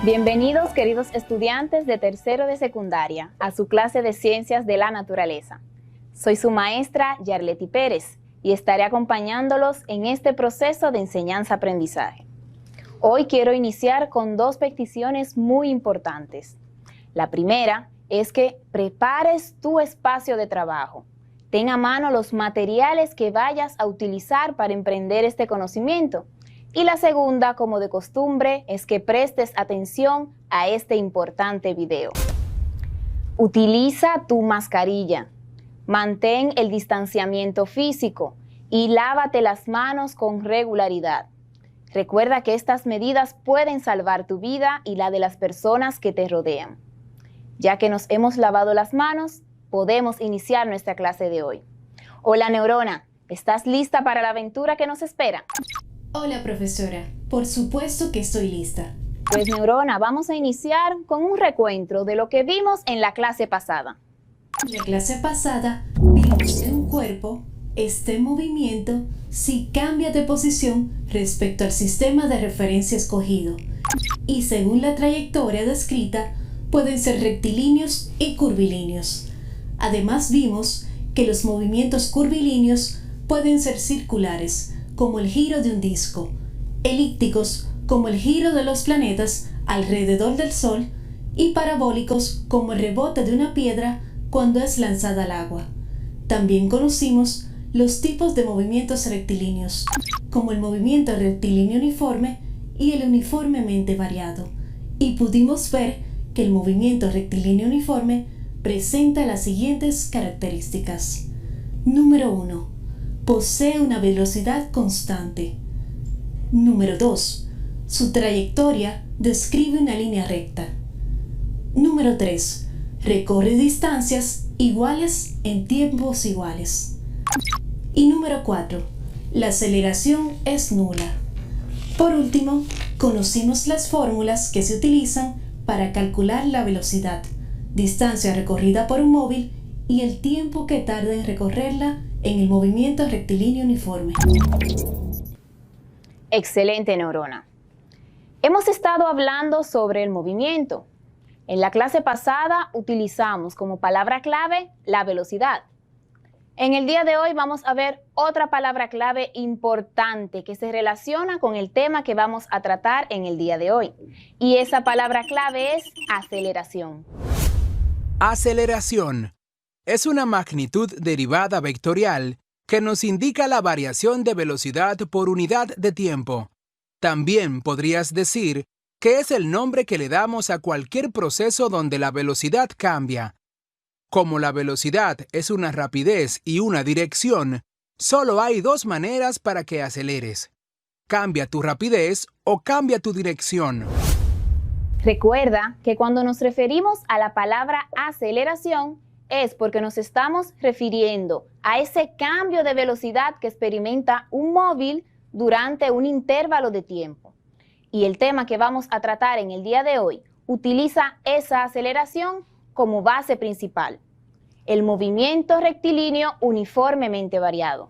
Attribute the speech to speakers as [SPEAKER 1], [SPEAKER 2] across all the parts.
[SPEAKER 1] Bienvenidos, queridos estudiantes de tercero de secundaria, a su clase de Ciencias de la Naturaleza. Soy su maestra, Yarleti Pérez, y estaré acompañándolos en este proceso de enseñanza-aprendizaje. Hoy quiero iniciar con dos peticiones muy importantes. La primera es que prepares tu espacio de trabajo. Ten a mano los materiales que vayas a utilizar para emprender este conocimiento. Y la segunda, como de costumbre, es que prestes atención a este importante video. Utiliza tu mascarilla, mantén el distanciamiento físico y lávate las manos con regularidad. Recuerda que estas medidas pueden salvar tu vida y la de las personas que te rodean. Ya que nos hemos lavado las manos, podemos iniciar nuestra clase de hoy. Hola neurona, ¿estás lista para la aventura que nos espera?
[SPEAKER 2] Hola profesora, por supuesto que estoy lista.
[SPEAKER 1] Pues neurona, vamos a iniciar con un recuento de lo que vimos en la clase pasada.
[SPEAKER 2] En la clase pasada vimos que un cuerpo está en movimiento si cambia de posición respecto al sistema de referencia escogido y según la trayectoria descrita pueden ser rectilíneos y curvilíneos. Además vimos que los movimientos curvilíneos pueden ser circulares, como el giro de un disco, elípticos como el giro de los planetas alrededor del Sol y parabólicos como el rebote de una piedra cuando es lanzada al agua. También conocimos los tipos de movimientos rectilíneos, como el movimiento rectilíneo uniforme y el uniformemente variado, y pudimos ver que el movimiento rectilíneo uniforme presenta las siguientes características. Número 1. Posee una velocidad constante. Número 2. Su trayectoria describe una línea recta. Número 3. Recorre distancias iguales en tiempos iguales. Y número 4. La aceleración es nula. Por último, conocimos las fórmulas que se utilizan para calcular la velocidad, distancia recorrida por un móvil y el tiempo que tarda en recorrerla en el movimiento rectilíneo uniforme.
[SPEAKER 1] Excelente, neurona. Hemos estado hablando sobre el movimiento. En la clase pasada utilizamos como palabra clave la velocidad. En el día de hoy vamos a ver otra palabra clave importante que se relaciona con el tema que vamos a tratar en el día de hoy. Y esa palabra clave es aceleración.
[SPEAKER 3] Aceleración. Es una magnitud derivada vectorial que nos indica la variación de velocidad por unidad de tiempo. También podrías decir que es el nombre que le damos a cualquier proceso donde la velocidad cambia. Como la velocidad es una rapidez y una dirección, solo hay dos maneras para que aceleres. Cambia tu rapidez o cambia tu dirección.
[SPEAKER 1] Recuerda que cuando nos referimos a la palabra aceleración, es porque nos estamos refiriendo a ese cambio de velocidad que experimenta un móvil durante un intervalo de tiempo. Y el tema que vamos a tratar en el día de hoy utiliza esa aceleración como base principal, el movimiento rectilíneo uniformemente variado.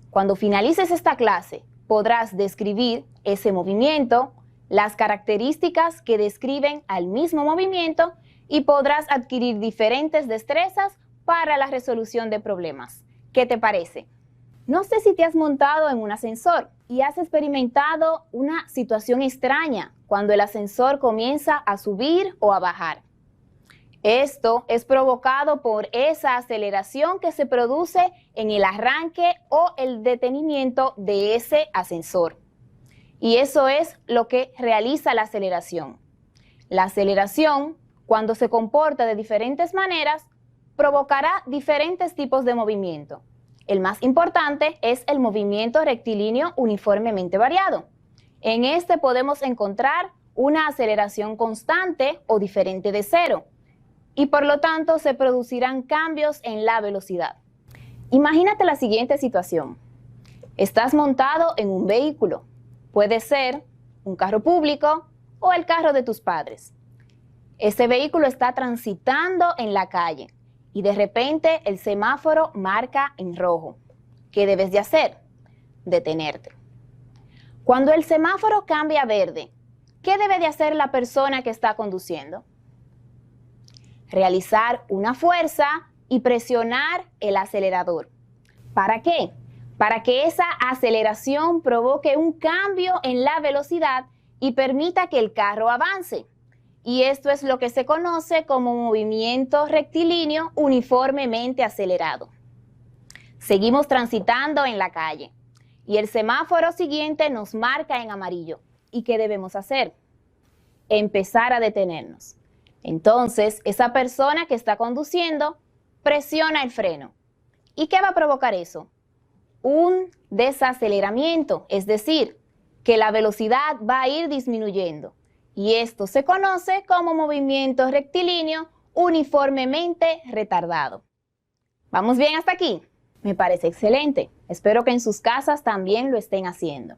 [SPEAKER 1] Cuando finalices esta clase, podrás describir ese movimiento, las características que describen al mismo movimiento y podrás adquirir diferentes destrezas para la resolución de problemas. ¿Qué te parece? No sé si te has montado en un ascensor y has experimentado una situación extraña cuando el ascensor comienza a subir o a bajar. Esto es provocado por esa aceleración que se produce en el arranque o el detenimiento de ese ascensor. Y eso es lo que realiza la aceleración. La aceleración, cuando se comporta de diferentes maneras, provocará diferentes tipos de movimiento. El más importante es el movimiento rectilíneo uniformemente variado. En este podemos encontrar una aceleración constante o diferente de cero, y por lo tanto se producirán cambios en la velocidad. Imagínate la siguiente situación. Estás montado en un vehículo. Puede ser un carro público o el carro de tus padres. Ese vehículo está transitando en la calle y de repente el semáforo marca en rojo. ¿Qué debes de hacer? Detenerte. Cuando el semáforo cambia a verde, ¿qué ¿qué debe de hacer la persona que está conduciendo? Realizar una fuerza y presionar el acelerador. ¿Para qué? Para que esa aceleración provoque un cambio en la velocidad y permita que el carro avance. Y esto es lo que se conoce como movimiento rectilíneo uniformemente acelerado. Seguimos transitando en la calle y el semáforo siguiente nos marca en amarillo. ¿Y qué debemos hacer? Empezar a detenernos. Entonces, esa persona que está conduciendo presiona el freno. ¿Y qué va a provocar eso? Un desaceleramiento, es decir, que la velocidad va a ir disminuyendo. Y esto se conoce como movimiento rectilíneo uniformemente retardado. ¿Vamos bien hasta aquí? Me parece excelente. Espero que en sus casas también lo estén haciendo.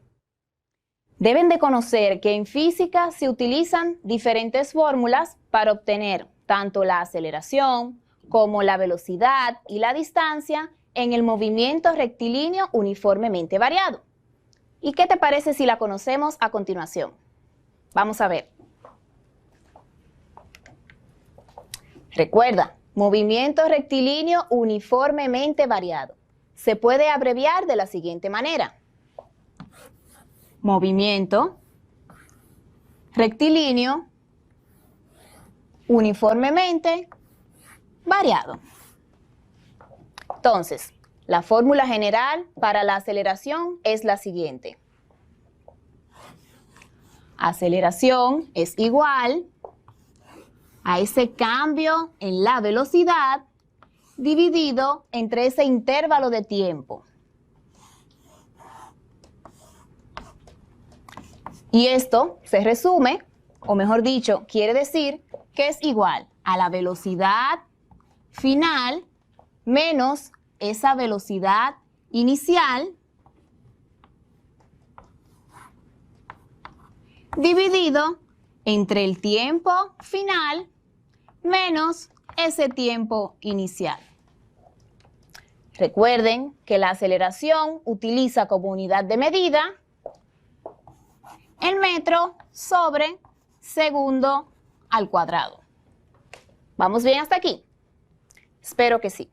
[SPEAKER 1] Deben de conocer que en física se utilizan diferentes fórmulas para obtener tanto la aceleración como la velocidad y la distancia en el movimiento rectilíneo uniformemente variado. ¿Y qué te parece si la conocemos a continuación? Vamos a ver. Recuerda, movimiento rectilíneo uniformemente variado. Se puede abreviar de la siguiente manera. Movimiento rectilíneo uniformemente variado. Entonces, la fórmula general para la aceleración es la siguiente. Aceleración es igual a ese cambio en la velocidad dividido entre ese intervalo de tiempo. Y esto se resume, o mejor dicho, quiere decir que es igual a la velocidad final menos esa velocidad inicial dividido entre el tiempo final menos ese tiempo inicial. Recuerden que la aceleración utiliza como unidad de medida el metro sobre segundo al cuadrado. ¿Vamos bien hasta aquí? Espero que sí.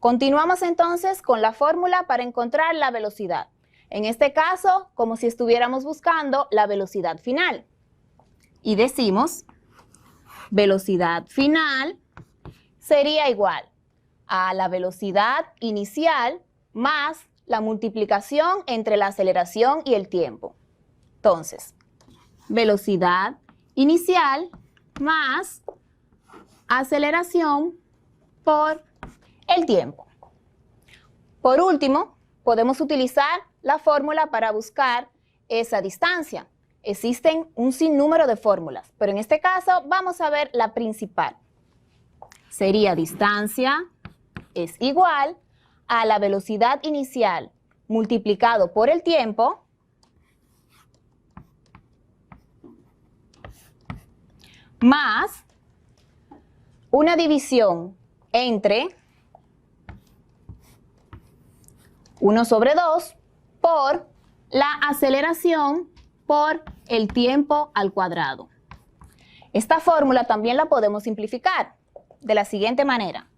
[SPEAKER 1] Continuamos entonces con la fórmula para encontrar la velocidad. En este caso, como si estuviéramos buscando la velocidad final. Y decimos, velocidad final sería igual a la velocidad inicial más la multiplicación entre la aceleración y el tiempo. Entonces, velocidad inicial más aceleración por el tiempo. Por último, podemos utilizar la fórmula para buscar esa distancia. Existen un sinnúmero de fórmulas, pero en este caso vamos a ver la principal. Sería distancia es igual a la velocidad inicial multiplicado por el tiempo más una división entre 1 sobre 2 por la aceleración por el tiempo al cuadrado. Esta fórmula también la podemos simplificar de la siguiente manera.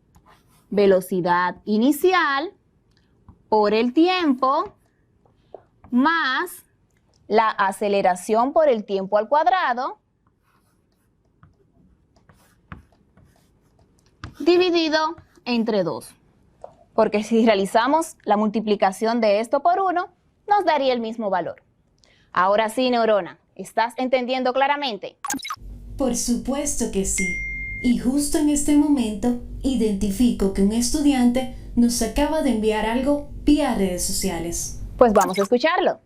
[SPEAKER 1] Velocidad inicial por el tiempo más la aceleración por el tiempo al cuadrado dividido entre 2. Porque si realizamos la multiplicación de esto por 1, nos daría el mismo valor. Ahora sí, neurona, ¿estás entendiendo claramente?
[SPEAKER 2] Por supuesto que sí. Y justo en este momento identifico que un estudiante nos acaba de enviar algo vía redes sociales.
[SPEAKER 1] Pues vamos a escucharlo.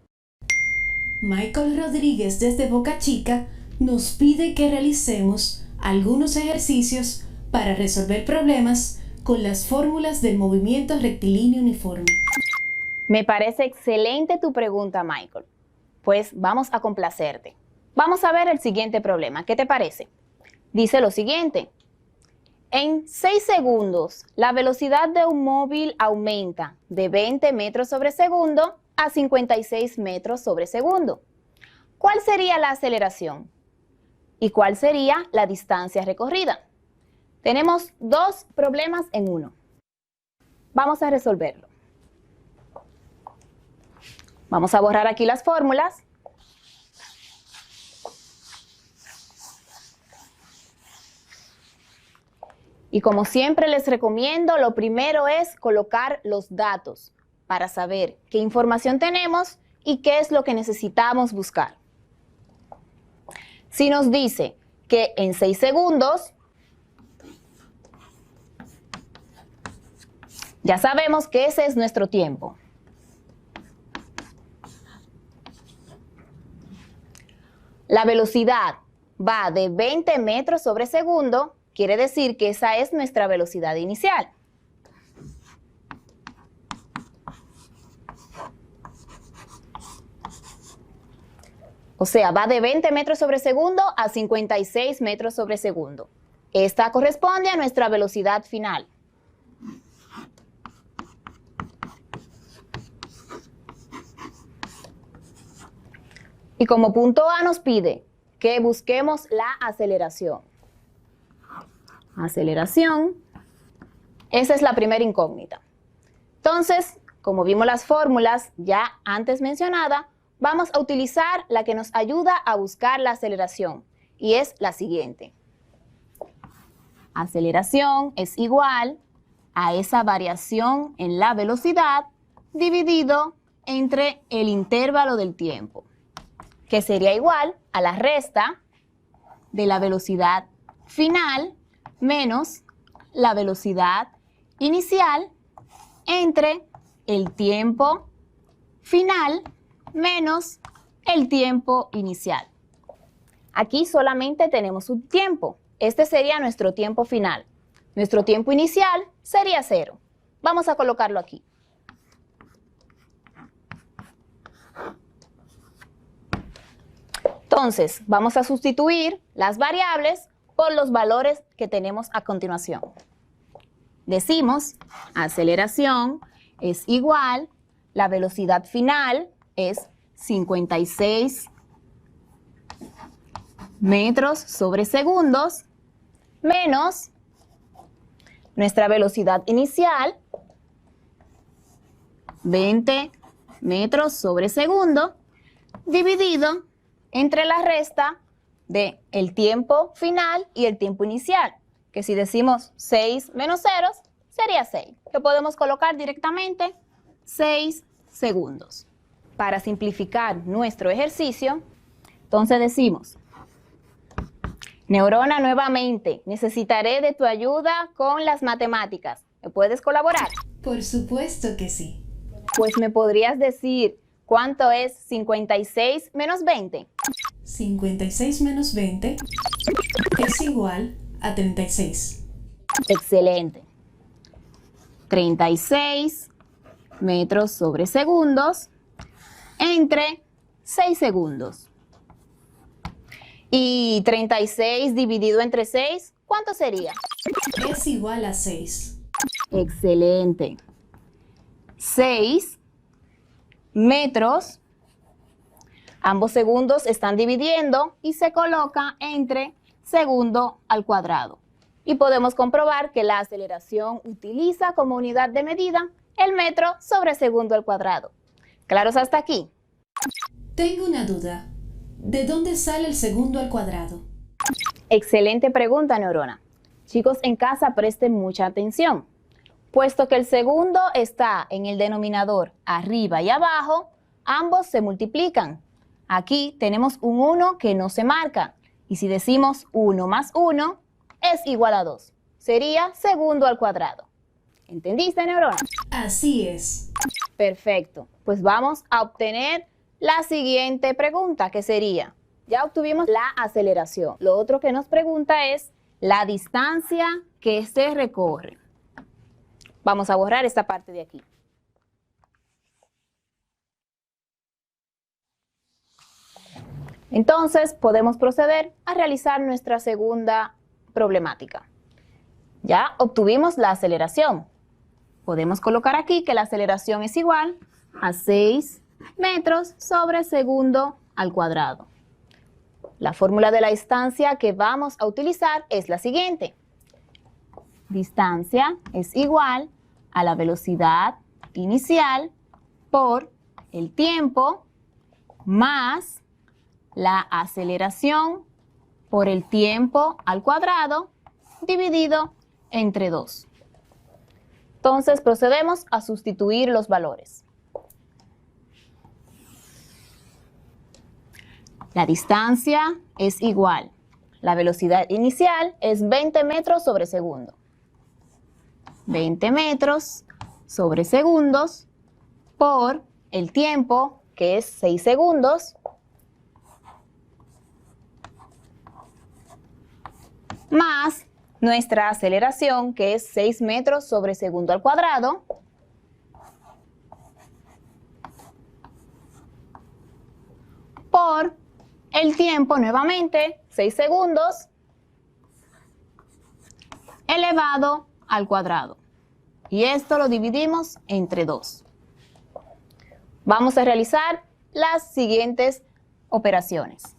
[SPEAKER 2] Michael Rodríguez desde Boca Chica nos pide que realicemos algunos ejercicios para resolver problemas con las fórmulas del movimiento rectilíneo uniforme.
[SPEAKER 1] Me parece excelente tu pregunta, Michael. Pues vamos a complacerte. Vamos a ver el siguiente problema. ¿Qué te parece? Dice lo siguiente. En 6 segundos, la velocidad de un móvil aumenta de 20 metros sobre segundo a 56 metros sobre segundo. ¿cuál sería la aceleración? ¿Y cuál sería la distancia recorrida? Tenemos dos problemas en uno. Vamos a resolverlo. Vamos a borrar aquí las fórmulas. Y como siempre les recomiendo, lo primero es colocar los datos para saber qué información tenemos y qué es lo que necesitamos buscar. Si nos dice que en 6 segundos, ya sabemos que ese es nuestro tiempo. La velocidad va de 20 metros sobre segundo, quiere decir que esa es nuestra velocidad inicial. O sea, va de 20 metros sobre segundo a 56 metros sobre segundo. Esta corresponde a nuestra velocidad final. Y como punto A nos pide que busquemos la aceleración. Aceleración, esa es la primera incógnita. Entonces, como vimos las fórmulas ya antes mencionadas, vamos a utilizar la que nos ayuda a buscar la aceleración, y es la siguiente. Aceleración es igual a esa variación en la velocidad dividido entre el intervalo del tiempo, que sería igual a la resta de la velocidad final menos la velocidad inicial entre el tiempo final menos el tiempo inicial. Aquí solamente tenemos un tiempo. Este sería nuestro tiempo final. Nuestro tiempo inicial sería 0. Vamos a colocarlo aquí. Entonces, vamos a sustituir las variables por los valores que tenemos a continuación. Decimos, aceleración es igual, la velocidad final es 56 metros sobre segundos, menos nuestra velocidad inicial, 20 metros sobre segundo, dividido entre la resta de el tiempo final y el tiempo inicial, que si decimos 6 menos ceros, sería 6. Lo podemos colocar directamente 6 segundos. Para simplificar nuestro ejercicio, entonces decimos, neurona, nuevamente, necesitaré de tu ayuda con las matemáticas. ¿Me puedes colaborar?
[SPEAKER 2] Por supuesto que sí.
[SPEAKER 1] Pues me podrías decir, ¿cuánto es 56 menos 20?
[SPEAKER 2] 56 menos 20 es igual a 36.
[SPEAKER 1] Excelente. 36 metros sobre segundos entre 6 segundos. Y 36 dividido entre 6, ¿cuánto sería?
[SPEAKER 2] Es igual a 6.
[SPEAKER 1] Excelente. 6 metros. Ambos segundos están dividiendo y se coloca entre segundo al cuadrado. Y podemos comprobar que la aceleración utiliza como unidad de medida el metro sobre segundo al cuadrado. ¿Claros hasta aquí?
[SPEAKER 2] Tengo una duda. ¿De dónde sale el segundo al cuadrado?
[SPEAKER 1] Excelente pregunta, neurona. Chicos en casa, presten mucha atención. Puesto que el segundo está en el denominador arriba y abajo, ambos se multiplican. Aquí tenemos un 1 que no se marca. Y si decimos 1 más 1 es igual a 2. Sería segundo al cuadrado. ¿Entendiste, neurona?
[SPEAKER 2] Así es.
[SPEAKER 1] Perfecto. Pues vamos a obtener la siguiente pregunta, que sería, ya obtuvimos la aceleración. Lo otro que nos pregunta es la distancia que se recorre. Vamos a borrar esta parte de aquí. Entonces, podemos proceder a realizar nuestra segunda problemática. Ya obtuvimos la aceleración. Podemos colocar aquí que la aceleración es igual a 6 metros sobre segundo al cuadrado. La fórmula de la distancia que vamos a utilizar es la siguiente. Distancia es igual a la velocidad inicial por el tiempo más la aceleración por el tiempo al cuadrado dividido entre 2. Entonces procedemos a sustituir los valores. La distancia es igual. La velocidad inicial es 20 metros sobre segundo. 20 metros sobre segundos por el tiempo, que es 6 segundos, más nuestra aceleración, que es 6 metros sobre segundo al cuadrado, por el tiempo, nuevamente, 6 segundos, elevado al cuadrado. Y esto lo dividimos entre 2. Vamos a realizar las siguientes operaciones.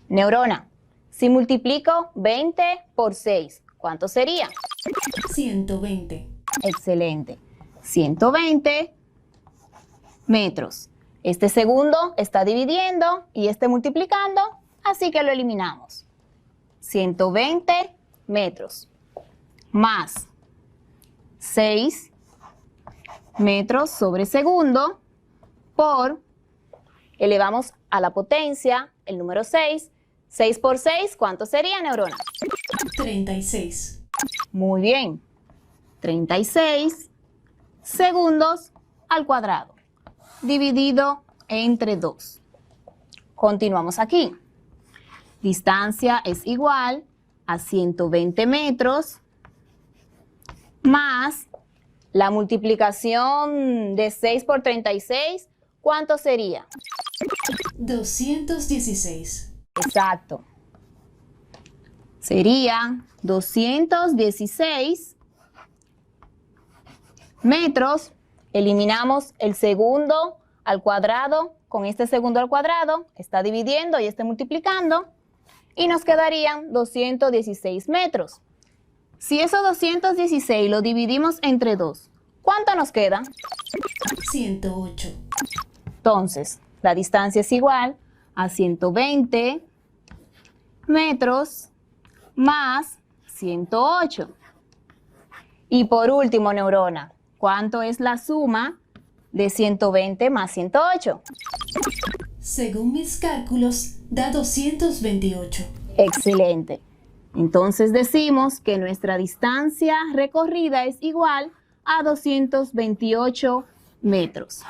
[SPEAKER 1] Neurona, si multiplico 20 por 6, ¿cuánto sería?
[SPEAKER 2] 120.
[SPEAKER 1] Excelente. 120 metros. Este segundo está dividiendo y este multiplicando, así que lo eliminamos. 120 metros más 6 metros sobre segundo por, elevamos a la potencia el número 6. 6 por 6, ¿cuánto sería, Neurona?
[SPEAKER 2] 36.
[SPEAKER 1] Muy bien. 36 segundos al cuadrado, dividido entre 2. Continuamos aquí. Distancia es igual a 120 metros más la multiplicación de 6 por 36, ¿cuánto sería?
[SPEAKER 2] 216.
[SPEAKER 1] Exacto. Sería 216 metros. Eliminamos el segundo al cuadrado con este segundo al cuadrado. Está dividiendo y está multiplicando. Y nos quedarían 216 metros. Si esos 216 lo dividimos entre 2, ¿cuánto nos queda?
[SPEAKER 2] 108.
[SPEAKER 1] Entonces, la distancia es igual a 120 metros más 108. Y por último, Neurona, ¿cuánto es la suma de 120 más 108?
[SPEAKER 2] Según mis cálculos, da 228.
[SPEAKER 1] Excelente. Entonces decimos que nuestra distancia recorrida es igual a 228 metros.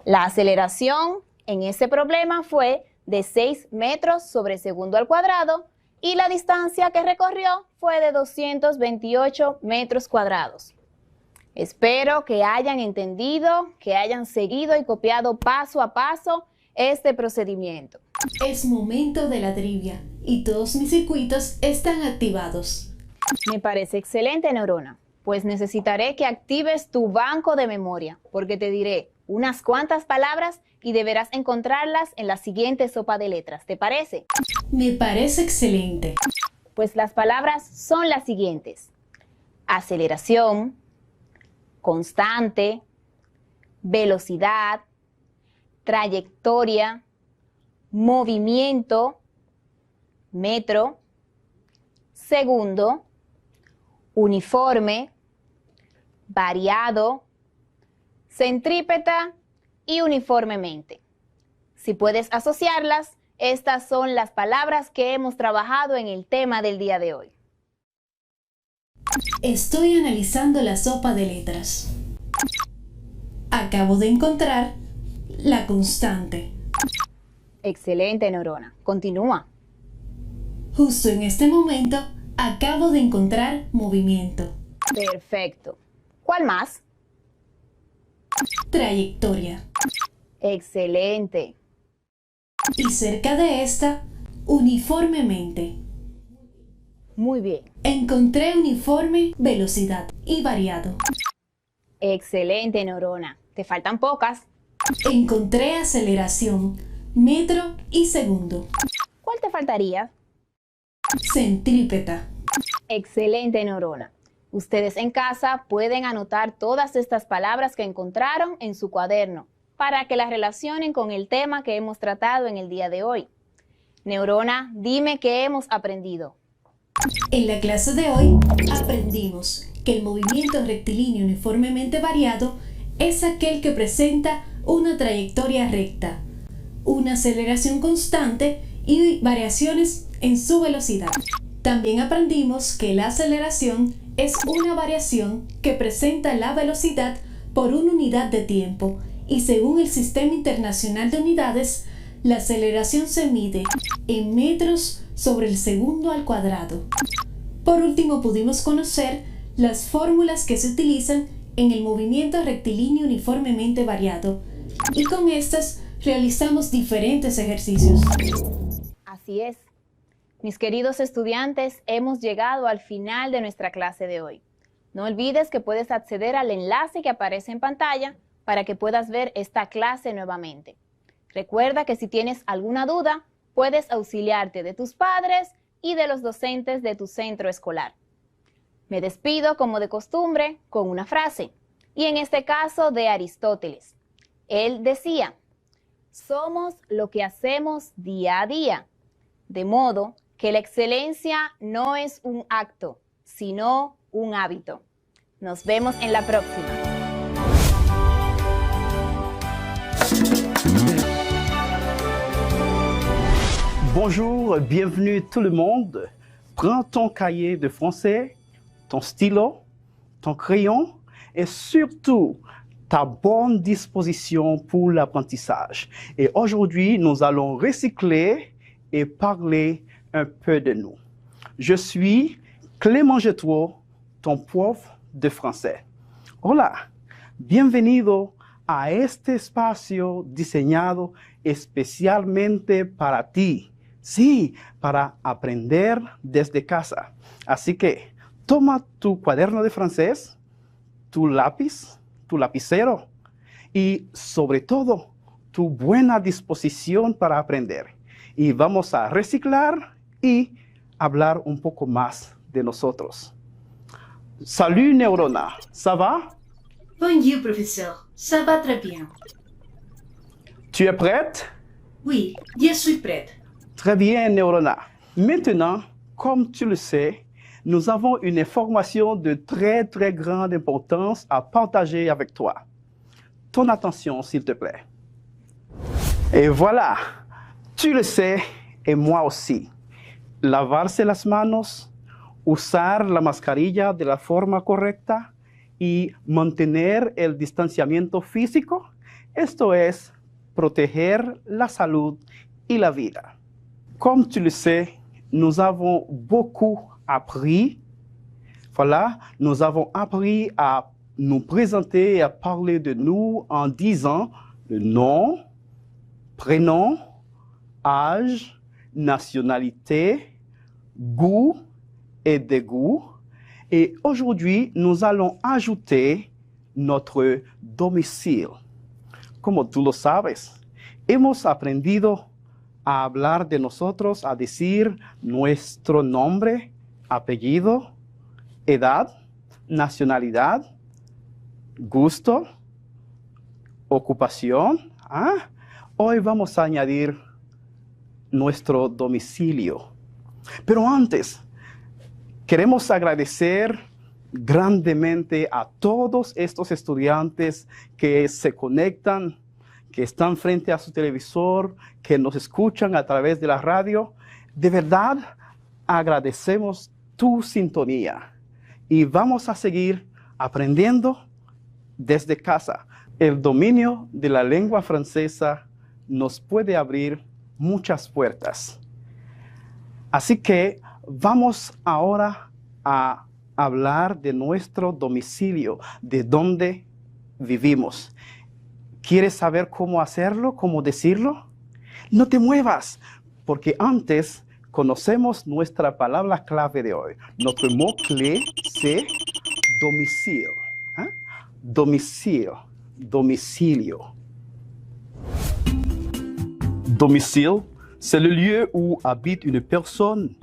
[SPEAKER 1] La aceleración en ese problema fue de 6 metros sobre segundo al cuadrado y la distancia que recorrió fue de 228 metros cuadrados. Espero que hayan entendido, que hayan seguido y copiado paso a paso este procedimiento.
[SPEAKER 2] Es momento de la trivia y todos mis circuitos están activados.
[SPEAKER 1] Me parece excelente, Neurona, pues necesitaré que actives tu banco de memoria, porque te diré unas cuantas palabras y deberás encontrarlas en la siguiente sopa de letras. ¿Te parece?
[SPEAKER 2] Me parece excelente.
[SPEAKER 1] Pues las palabras son las siguientes: aceleración, constante, velocidad, trayectoria, movimiento, metro, segundo, uniforme, variado, centrípeta y uniformemente. Si puedes asociarlas, estas son las palabras que hemos trabajado en el tema del día de hoy.
[SPEAKER 2] Estoy analizando la sopa de letras. Acabo de encontrar la constante.
[SPEAKER 1] Excelente, Neurona. Continúa.
[SPEAKER 2] Justo en este momento, acabo de encontrar movimiento.
[SPEAKER 1] Perfecto. ¿Cuál más?
[SPEAKER 2] Trayectoria.
[SPEAKER 1] Excelente.
[SPEAKER 2] Y cerca de esta, uniformemente.
[SPEAKER 1] Muy bien.
[SPEAKER 2] Encontré uniforme, velocidad y variado.
[SPEAKER 1] Excelente, Neurona. Te faltan pocas.
[SPEAKER 2] Encontré aceleración, metro y segundo.
[SPEAKER 1] ¿Cuál te faltaría?
[SPEAKER 2] Centrípeta.
[SPEAKER 1] Excelente, Neurona. Ustedes en casa pueden anotar todas estas palabras que encontraron en su cuaderno para que las relacionen con el tema que hemos tratado en el día de hoy. Neurona, dime qué hemos aprendido.
[SPEAKER 2] En la clase de hoy aprendimos que el movimiento rectilíneo uniformemente variado es aquel que presenta una trayectoria recta, una aceleración constante y variaciones en su velocidad. También aprendimos que la aceleración es una variación que presenta la velocidad por una unidad de tiempo y según el Sistema Internacional de Unidades, la aceleración se mide en metros sobre el segundo al cuadrado. Por último, pudimos conocer las fórmulas que se utilizan en el movimiento rectilíneo uniformemente variado y con estas realizamos diferentes ejercicios.
[SPEAKER 1] Así es. Mis queridos estudiantes, hemos llegado al final de nuestra clase de hoy. No olvides que puedes acceder al enlace que aparece en pantalla para que puedas ver esta clase nuevamente. Recuerda que si tienes alguna duda, puedes auxiliarte de tus padres y de los docentes de tu centro escolar. Me despido, como de costumbre, con una frase, y en este caso de Aristóteles. Él decía: somos lo que hacemos día a día, de modo que la excelencia no es un acto, sino un hábito. Nos vemos en la próxima.
[SPEAKER 4] Bonjour, bienvenue tout le monde. Prends ton cahier de français, ton stylo, ton crayon et surtout ta bonne disposition pour l'apprentissage. Et aujourd'hui, nous allons recycler et parler un peu de nous. Je suis Clément Jetro, ton prof de français. Hola, bienvenido a este espacio diseñado especialmente para ti. Sí, para aprender desde casa. Así que toma tu cuaderno de francés, tu lápiz, tu lapicero y sobre todo tu buena disposición para aprender. Y vamos a reciclar y hablar un poco más de nosotros. Salut Neurona, ça va?
[SPEAKER 5] Bonjour, professeur. Ça va très bien.
[SPEAKER 4] Tu es prête?
[SPEAKER 5] Oui, je suis prête.
[SPEAKER 4] Très bien, Neurona. Maintenant, comme tu le sais, nous avons une information de très grande importance à partager avec toi. Ton attention, s'il te plaît. Et voilà, tu le sais, et moi aussi. Lavarse las manos, usar la mascarilla de la forma correcta y mantener el distanciamiento físico, esto es proteger la salud y la vida. Comme tu le sais, nous avons beaucoup appris. Voilà, nous avons appris à nous présenter et à parler de nous en disant le nom, prénom, âge, nationalité, goût et dégoût. Et aujourd'hui, nous allons ajouter notre domicile. Como tú lo sabes, hemos aprendido a hablar de nosotros, a decir nuestro nombre, apellido, edad, nacionalidad, gusto, ocupación. Hoy vamos a añadir nuestro domicilio. Pero antes, queremos agradecer grandemente a todos estos estudiantes que se conectan, que están frente a su televisor, que nos escuchan a través de la radio. De verdad, agradecemos tu sintonía y vamos a seguir aprendiendo desde casa. El dominio de la lengua francesa nos puede abrir muchas puertas. Así que vamos ahora a hablar de nuestro domicilio, de dónde vivimos. ¿Quieres saber cómo hacerlo, cómo decirlo? No te muevas, porque antes conocemos nuestra palabra clave de hoy. Notre mot-clé, c'est domicile. Domicile, domicilio. Domicile, c'est le lieu où habite une personne,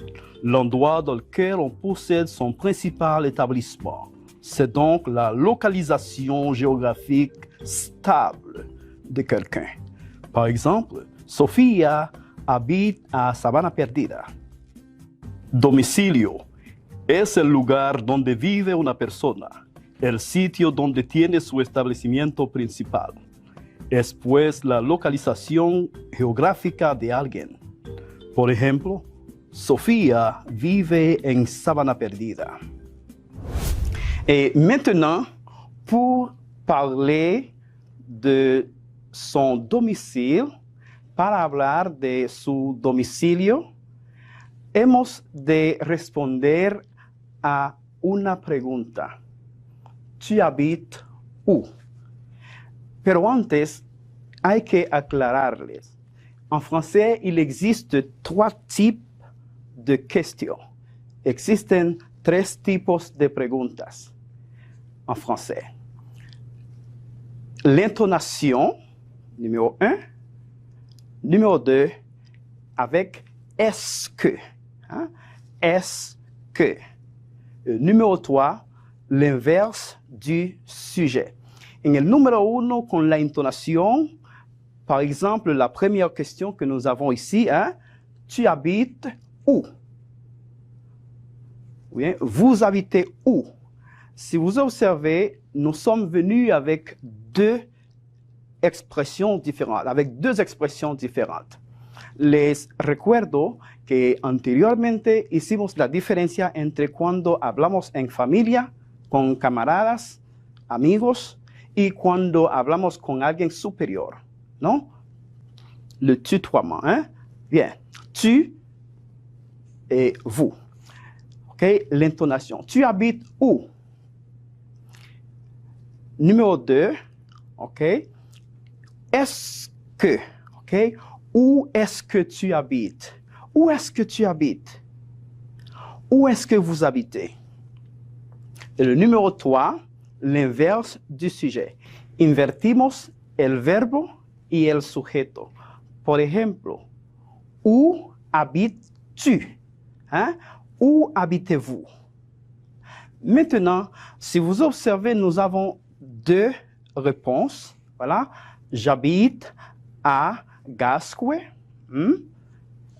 [SPEAKER 4] l'endroit dans lequel on possède son principal établissement. C'est donc la localisation géographique stable de quelqu'un. Par exemple, Sofía habita a Sabana Perdida. Domicilio es el lugar donde vive una persona, el sitio donde tiene su establecimiento principal. Es pues la localización geográfica de alguien. Por ejemplo, Sofía vive en Sabana Perdida. Et maintenant, pour parler de son domicile, para hablar de su domicilio, hemos de responder a una pregunta. ¿Tu habites où? Pero antes, hay que aclararles. En français, il existe 3 types de questions. Existen 3 tipos de preguntas en français. L'intonation, numéro 1. Numéro 2, avec est-ce que. Hein? Est-ce que. Numéro 3, l'inverse du sujet. En el número 1, con la intonación, par exemple, la première question que nous avons ici, hein? Tu habites où? Oui, vous habitez où? Si vous observez, nous sommes venus avec 2 expresiones diferentes. Les recuerdo que anteriormente hicimos la diferencia entre cuando hablamos en familia, con camaradas, amigos, y cuando hablamos con alguien superior, ¿no? Le tutoiement, hein? Bien. Tu et vous. OK? L'intonation. Tu habites où? Numéro 2, OK? Est-ce que, OK? Où est-ce que tu habites? Où est-ce que tu habites? Où est-ce que vous habitez? Et le numéro 3, l'inverse du sujet. Invertimos el verbo y el sujeto. Por ejemplo, où habites-tu? Hein? Où habitez-vous? Maintenant, si vous observez, nous avons 2 réponses. Voilà. J'habite à Gascue.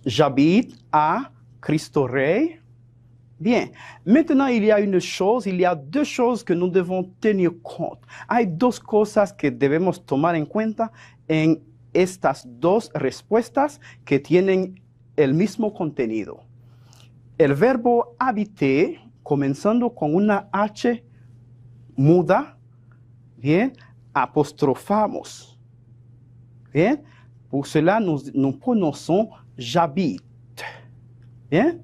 [SPEAKER 4] J'habite à Cristo Rey. Bien. Maintenant, il y a 2 choses que nous devons tenir compte. Hay 2 cosas que debemos tomar en cuenta en estas 2 respuestas que tienen el mismo contenido. El verbo habiter, comenzando con una H muda, bien, apostrofamos. Bien, pour cela, nous prononçons j'habite. Bien,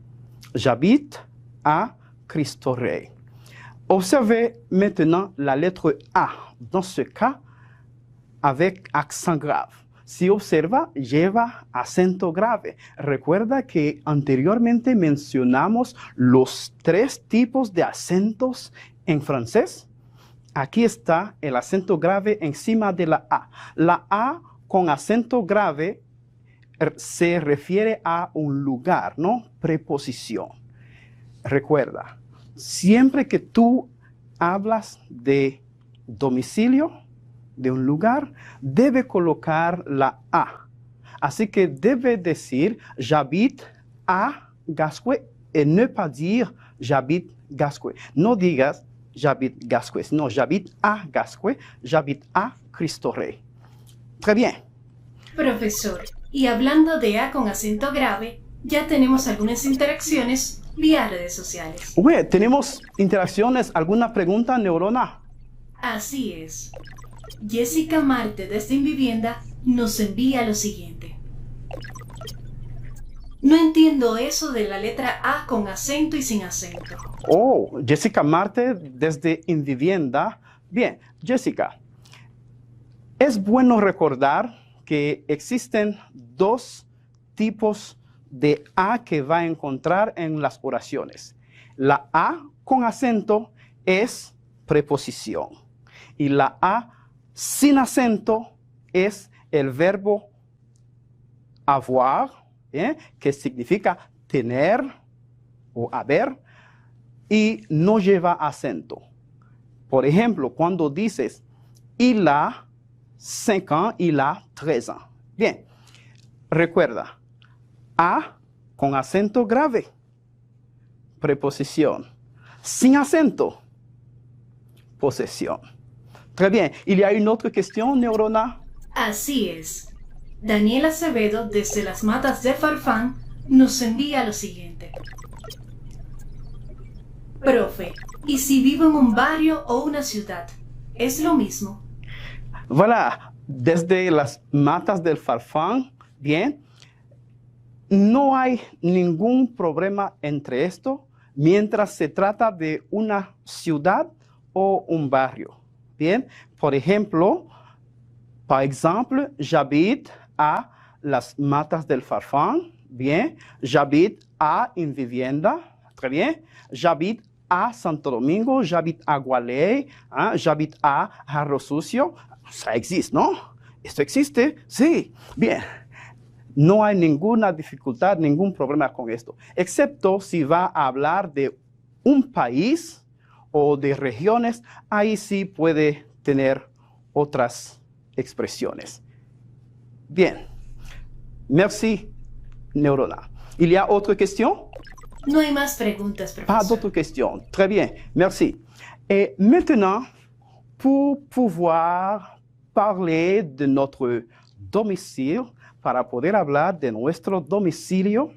[SPEAKER 4] j'habite à Cristo Rey. Observez maintenant la lettre A, dans ce cas, avec accent grave. Si observa, lleva acento grave. Recuerda que anteriormente mencionamos los 3 tipos de acentos en francés. Aquí está el acento grave encima de la A. La A con acento grave se refiere a un lugar, ¿no? Preposición. Recuerda, siempre que tú hablas de domicilio, de un lugar, debe colocar la A. Así que debe decir j'habite à Gascue et ne pas dire j'habite Gascue. No digas j'habite Gascue, sino j'habite à Gascue, j'habite à Cristo Rey. Très bien.
[SPEAKER 5] Profesor, y hablando de A con acento grave, ya tenemos algunas interacciones vía redes sociales.
[SPEAKER 4] Oui, tenemos interacciones. ¿Alguna pregunta, Neurona?
[SPEAKER 5] Así es. Jessica Marte desde Invivienda nos envía lo siguiente. No entiendo eso de la letra A con acento y sin acento.
[SPEAKER 4] Oh, Jessica Marte desde Invivienda. Bien, Jessica, es bueno recordar que existen 2 tipos de A que va a encontrar en las oraciones. La A con acento es preposición y la A sin acento es el verbo avoir, ¿bien? Que significa tener o haber, y no lleva acento. Por ejemplo, cuando dices, il a 5 ans, il a 13 ans. Bien, recuerda, a con acento grave, preposición. Sin acento, posesión. Très bien. Il y a une autre question, Neurona?
[SPEAKER 5] Así es. Daniel Acevedo, desde las Matas de Farfán, nos envía lo siguiente. Profe, ¿y si vivo en un barrio o una ciudad? ¿Es lo mismo?
[SPEAKER 4] Voilà, desde las Matas del Farfán, bien, no hay ningún problema entre esto mientras se trata de una ciudad o un barrio. Bien, por exemple, j'habite à las Matas del Farfán. Bien, j'habite à une vivienda. Très bien. J'habite à Santo Domingo, j'habite à Gualey, hein, j'habite à Jarro Sucio. Ça existe, ¿no? ¿Esto existe? Sí. Bien. No hay ninguna dificultad, ningún problema con esto, excepto si va a hablar de un país o de regiones, ahí sí puede tener otras expresiones. Bien. Merci, Neurona. Il y a autre question?
[SPEAKER 5] No hay más preguntas, profesor.
[SPEAKER 4] Pas d'autres questions. Très bien, merci. Et maintenant, pour pouvoir parler de notre domicile, para poder hablar de nuestro domicilio,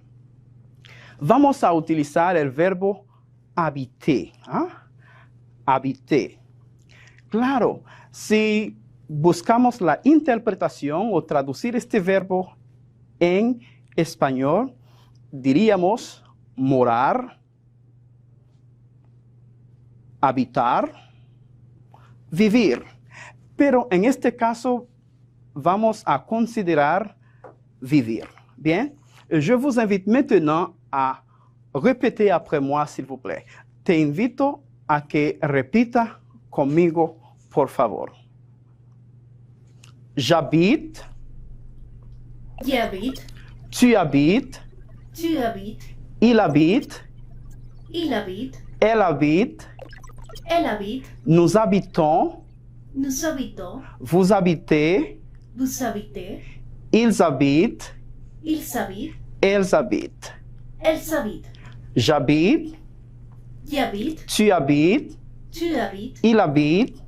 [SPEAKER 4] vamos a utilizar el verbo habiter. ¿Ah? Habiter. Claro, si buscamos la interpretación o traducir este verbo en español, diríamos morar, habitar, vivir. Pero en este caso vamos a considerar vivir. Bien? Je vous invite maintenant à répéter après moi, s'il vous plaît. Te invito a que repita conmigo, por favor. J'habite.
[SPEAKER 5] J'habite.
[SPEAKER 4] Tu habites.
[SPEAKER 5] Tu habites.
[SPEAKER 4] Il habite.
[SPEAKER 5] Il habite.
[SPEAKER 4] Elle habite.
[SPEAKER 5] Elle habite.
[SPEAKER 4] Nous habitons.
[SPEAKER 5] Nous habitons.
[SPEAKER 4] Vous habitez.
[SPEAKER 5] Vous habitez.
[SPEAKER 4] Ils habitent.
[SPEAKER 5] Ils habitent.
[SPEAKER 4] Elles habitent.
[SPEAKER 5] Elles habitent.
[SPEAKER 4] J'habite.
[SPEAKER 5] J'habite.
[SPEAKER 4] Tu habites.
[SPEAKER 5] Tu habites.
[SPEAKER 4] Il habite.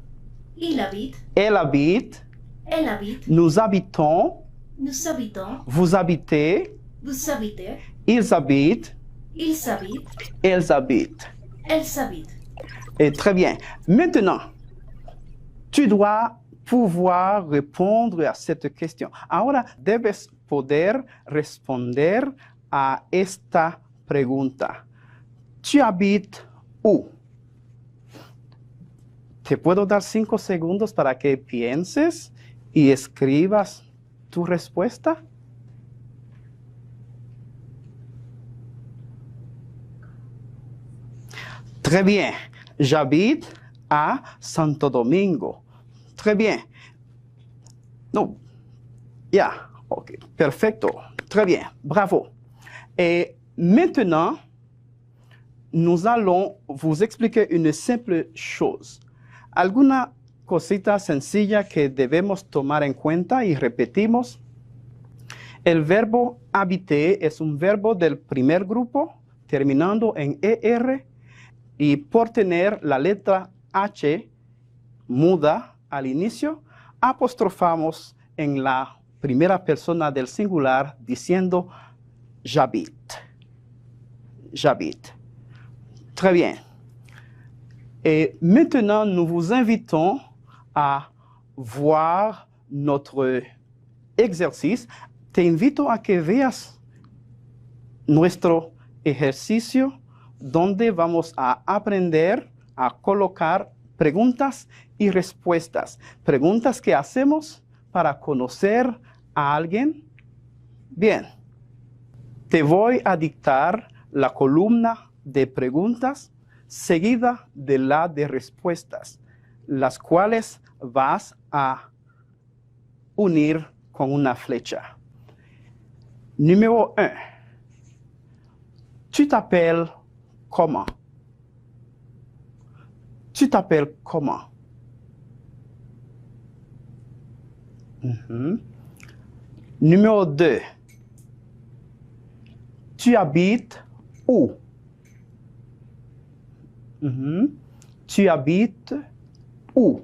[SPEAKER 5] Il habite.
[SPEAKER 4] Elle habite.
[SPEAKER 5] Elle habite.
[SPEAKER 4] Nous habitons.
[SPEAKER 5] Nous habitons.
[SPEAKER 4] Vous habitez.
[SPEAKER 5] Vous habitez.
[SPEAKER 4] Ils habitent.
[SPEAKER 5] Ils habitent.
[SPEAKER 4] Elles habitent.
[SPEAKER 5] Elles habitent.
[SPEAKER 4] Et très bien. Maintenant, tu dois pouvoir répondre a cette question. Ahora debes poder responder a esta pregunta. ¿Tu habites où? Te puedo dar 5 segundos para que pienses y escribas tu respuesta. Très bien. J'habite à Santo Domingo. Très bien. No. Ya. Ok. Perfecto. Très bien. Bravo. Et maintenant, nous allons vous expliquer une simple chose. Alguna cosita sencilla que debemos tomar en cuenta y repetimos. El verbo habiter es un verbo del primer grupo, terminando en ER, y por tener la letra H muda al inicio, apostrofamos en la primera persona del singular diciendo j'habite. J'habite. Très bien. Et maintenant, nous vous invitons à voir notre exercice. Te invito a que veas nuestro ejercicio donde vamos a aprender a colocar preguntas y respuestas. Preguntas que hacemos para conocer a alguien. Bien, te voy a dictar la columna de preguntas seguida de la de respuestas, las cuales vas a unir con una flecha. Numéro 1. Tu t'appelles comment? Tu t'appelles comment? Numéro 2. Tu habites où? Tu habites où?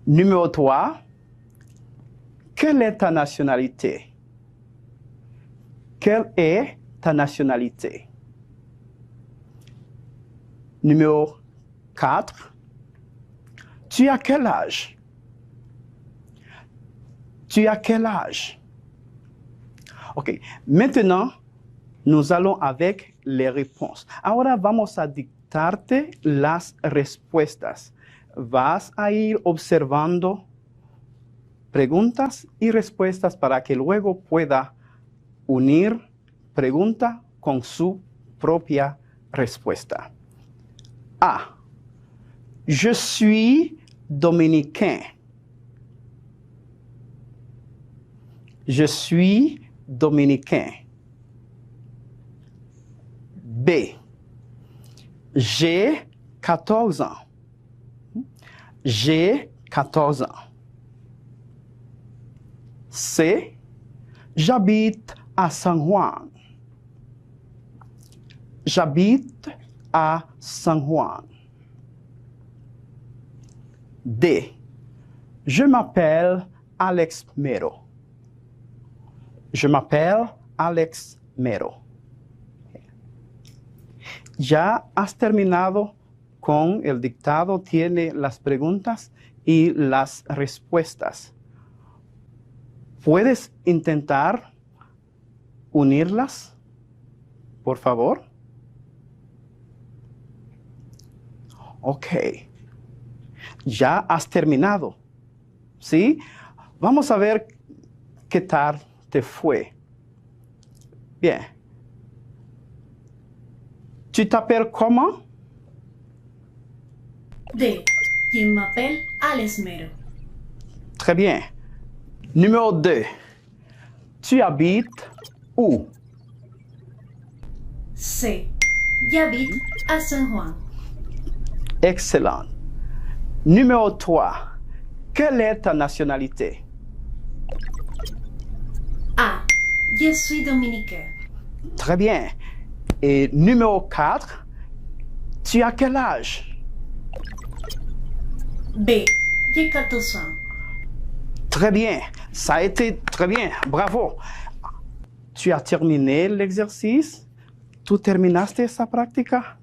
[SPEAKER 4] Numéro 3. Quelle est ta nationalité? Quelle est ta nationalité? Numéro 4. Tu as quel âge? Tu as quel âge? Ok, maintenant, nous allons avec les réponses. Ahora vamos a dictarte las respuestas. Vas a ir observando preguntas y respuestas para que luego pueda unir pregunta con su propia respuesta. A. Je suis dominicain. Je suis dominicain. B. J'ai 14 ans. J'ai 14 ans. C. J'habite à San Juan. J'habite à San Juan. D. Je m'appelle Alex Mero. Je m'appelle Alex Mero. Ya has terminado con el dictado, tiene las preguntas y las respuestas. ¿Puedes intentar unirlas, por favor? Ok. Ya has terminado, ¿sí? Vamos a ver qué tal te fue. Bien. Tu t'appelles comment?
[SPEAKER 5] D. Je m'appelle Alex Mero.
[SPEAKER 4] Très bien. Numéro 2. Tu habites où?
[SPEAKER 5] C. J'habite à San Juan.
[SPEAKER 4] Excellent. Numéro 3. Quelle est ta nationalité?
[SPEAKER 5] A. Je suis dominicain.
[SPEAKER 4] Très bien. Et numéro 4. Tu as quel âge?
[SPEAKER 5] B. J'ai 14 ans.
[SPEAKER 4] Très bien. Ça a été très bien. Bravo. ¿Tu as terminé l'exercice? ¿Tú terminaste esa práctica?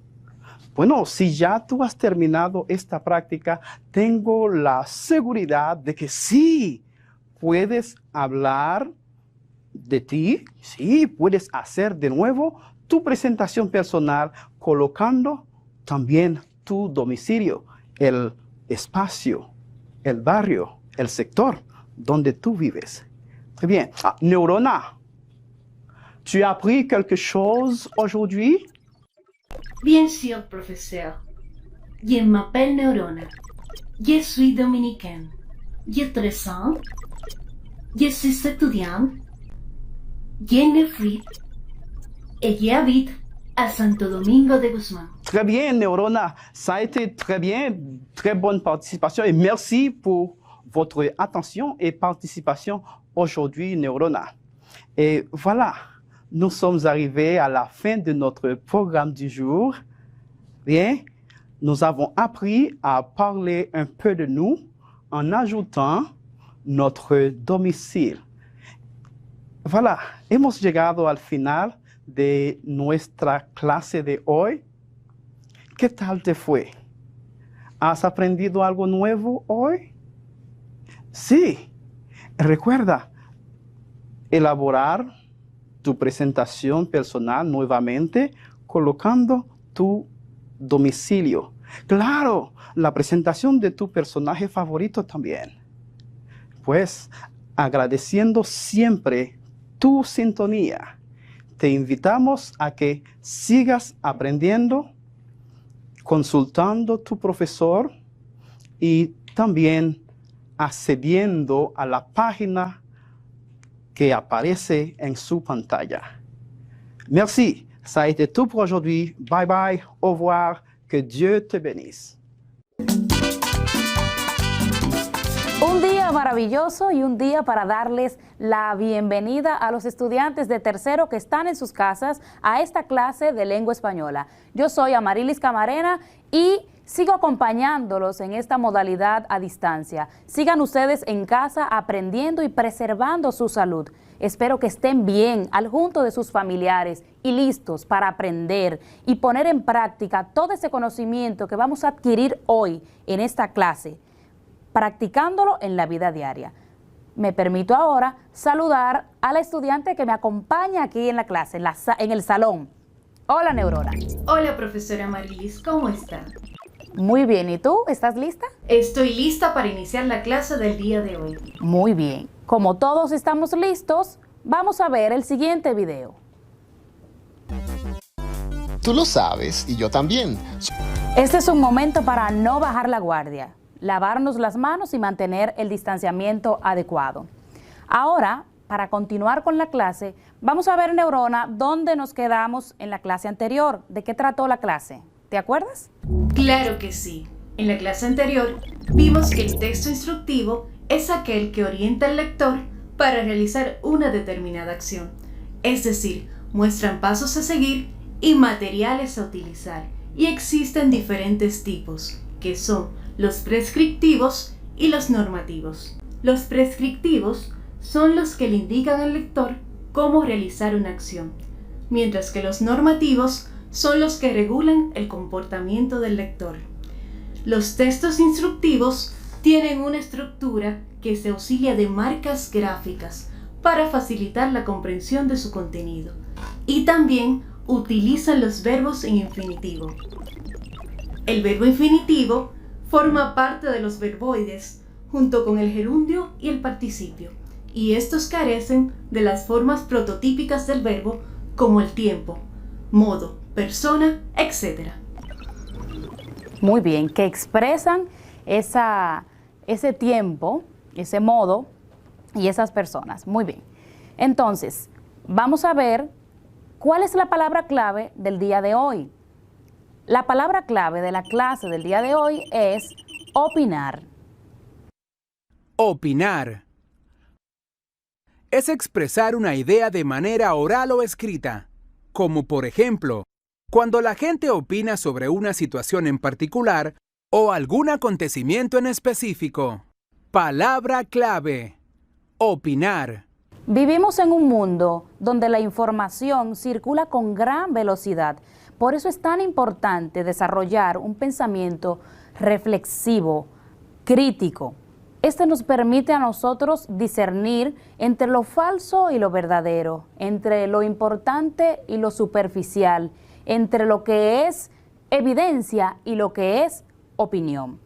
[SPEAKER 4] Bueno, si ya tú has terminado esta práctica, tengo la seguridad de que sí puedes hablar de ti, sí puedes hacer de nuevo tu presentación personal colocando también tu domicilio, el espacio, el barrio, el sector donde tú vives. Très bien. Neurona, tu as appris quelque chose aujourd'hui?
[SPEAKER 5] Bien sûr, professeur. Je m'appelle Neurona. Je suis dominicaine. J'ai 13 ans. Je suis étudiante. J'ai 9 ans. Et j'habite à Santo Domingo de Guzmán.
[SPEAKER 4] Très bien, Neurona. Ça a été très bien, très bonne participation et merci pour votre attention et participation aujourd'hui, Neurona. Et voilà, nous sommes arrivés à la fin de notre programme du jour. Bien, nous avons appris à parler un peu de nous en ajoutant notre domicile. Voilà, hemos llegado al final de nuestra clase de hoy. ¿Qué tal te fue? ¿Has aprendido algo nuevo hoy? Sí, recuerda elaborar tu presentación personal nuevamente colocando tu domicilio. Claro, la presentación de tu personaje favorito también. Pues agradeciendo siempre tu sintonía, te invitamos a que sigas aprendiendo, consultando tu profesor y también accediendo a la página que aparece en su pantalla. Merci, ça a été tout pour aujourd'hui. Bye bye, au revoir, que Dieu te bénisse.
[SPEAKER 6] Un día maravilloso y un día para darles la bienvenida a los estudiantes de tercero que están en sus casas a esta clase de lengua española. Yo soy Amarilis Camarena y sigo acompañándolos en esta modalidad a distancia. Sigan ustedes en casa aprendiendo y preservando su salud. Espero que estén bien al junto de sus familiares y listos para aprender y poner en práctica todo ese conocimiento que vamos a adquirir hoy en esta clase, practicándolo en la vida diaria. Me permito ahora saludar a la estudiante que me acompaña aquí en la clase, en el salón. Hola, Neurona.
[SPEAKER 2] Hola, profesora Amarilis, ¿cómo está?
[SPEAKER 6] Muy bien, ¿y tú? ¿Estás lista?
[SPEAKER 2] Estoy lista para iniciar la clase del día de hoy.
[SPEAKER 6] Muy bien. Como todos estamos listos, vamos a ver el siguiente video.
[SPEAKER 7] Tú lo sabes y yo también.
[SPEAKER 6] Este es un momento para no bajar la guardia, lavarnos las manos y mantener el distanciamiento adecuado. Ahora, para continuar con la clase, vamos a ver, Neurona, dónde nos quedamos en la clase anterior. ¿De qué trató la clase? ¿Te acuerdas?
[SPEAKER 2] Claro que sí. En la clase anterior vimos que el texto instructivo es aquel que orienta al lector para realizar una determinada acción. Es decir, muestran pasos a seguir y materiales a utilizar. Y existen diferentes tipos, que son los prescriptivos y los normativos. Los prescriptivos son los que le indican al lector cómo realizar una acción, mientras que los normativos son los que regulan el comportamiento del lector. Los textos instructivos tienen una estructura que se auxilia de marcas gráficas para facilitar la comprensión de su contenido, y también utilizan los verbos en infinitivo. El verbo infinitivo forma parte de los verboides junto con el gerundio y el participio, y estos carecen de las formas prototípicas del verbo como el tiempo, modo, persona, etc.
[SPEAKER 6] Muy bien, que expresan ese tiempo, ese modo y esas personas. Muy bien. Entonces, vamos a ver cuál es la palabra clave del día de hoy. La palabra clave de la clase del día de hoy es opinar.
[SPEAKER 3] Opinar. Es expresar una idea de manera oral o escrita, como por ejemplo, cuando la gente opina sobre una situación en particular o algún acontecimiento en específico. Palabra clave. Opinar.
[SPEAKER 6] Vivimos en un mundo donde la información circula con gran velocidad. Por eso es tan importante desarrollar un pensamiento reflexivo, crítico. Este nos permite a nosotros discernir entre lo falso y lo verdadero, entre lo importante y lo superficial, entre lo que es evidencia y lo que es opinión.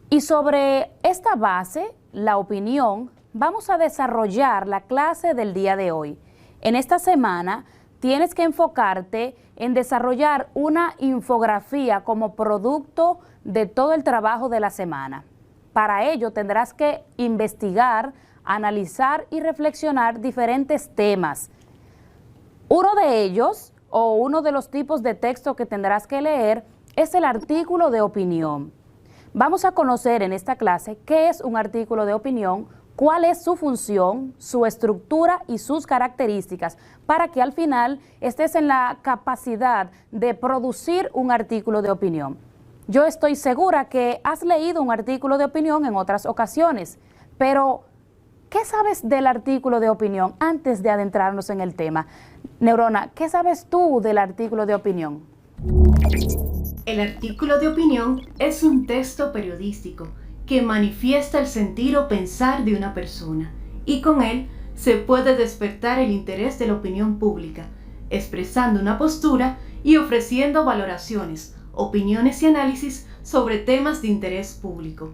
[SPEAKER 6] Y sobre esta base, la opinión, vamos a desarrollar la clase del día de hoy. En esta semana tienes que enfocarte en desarrollar una infografía como producto de todo el trabajo de la semana. Para ello tendrás que investigar, analizar y reflexionar diferentes temas. Uno de ellos, o uno de los tipos de texto que tendrás que leer, es el artículo de opinión. Vamos a conocer en esta clase qué es un artículo de opinión, cuál es su función, su estructura y sus características, para que al final estés en la capacidad de producir un artículo de opinión. Yo estoy segura que has leído un artículo de opinión en otras ocasiones, pero ¿qué sabes del artículo de opinión antes de adentrarnos en el tema? Neurona, ¿qué sabes tú del artículo de opinión?
[SPEAKER 2] El artículo de opinión es un texto periodístico que manifiesta el sentir o pensar de una persona, y con él se puede despertar el interés de la opinión pública, expresando una postura y ofreciendo valoraciones, opiniones y análisis sobre temas de interés público,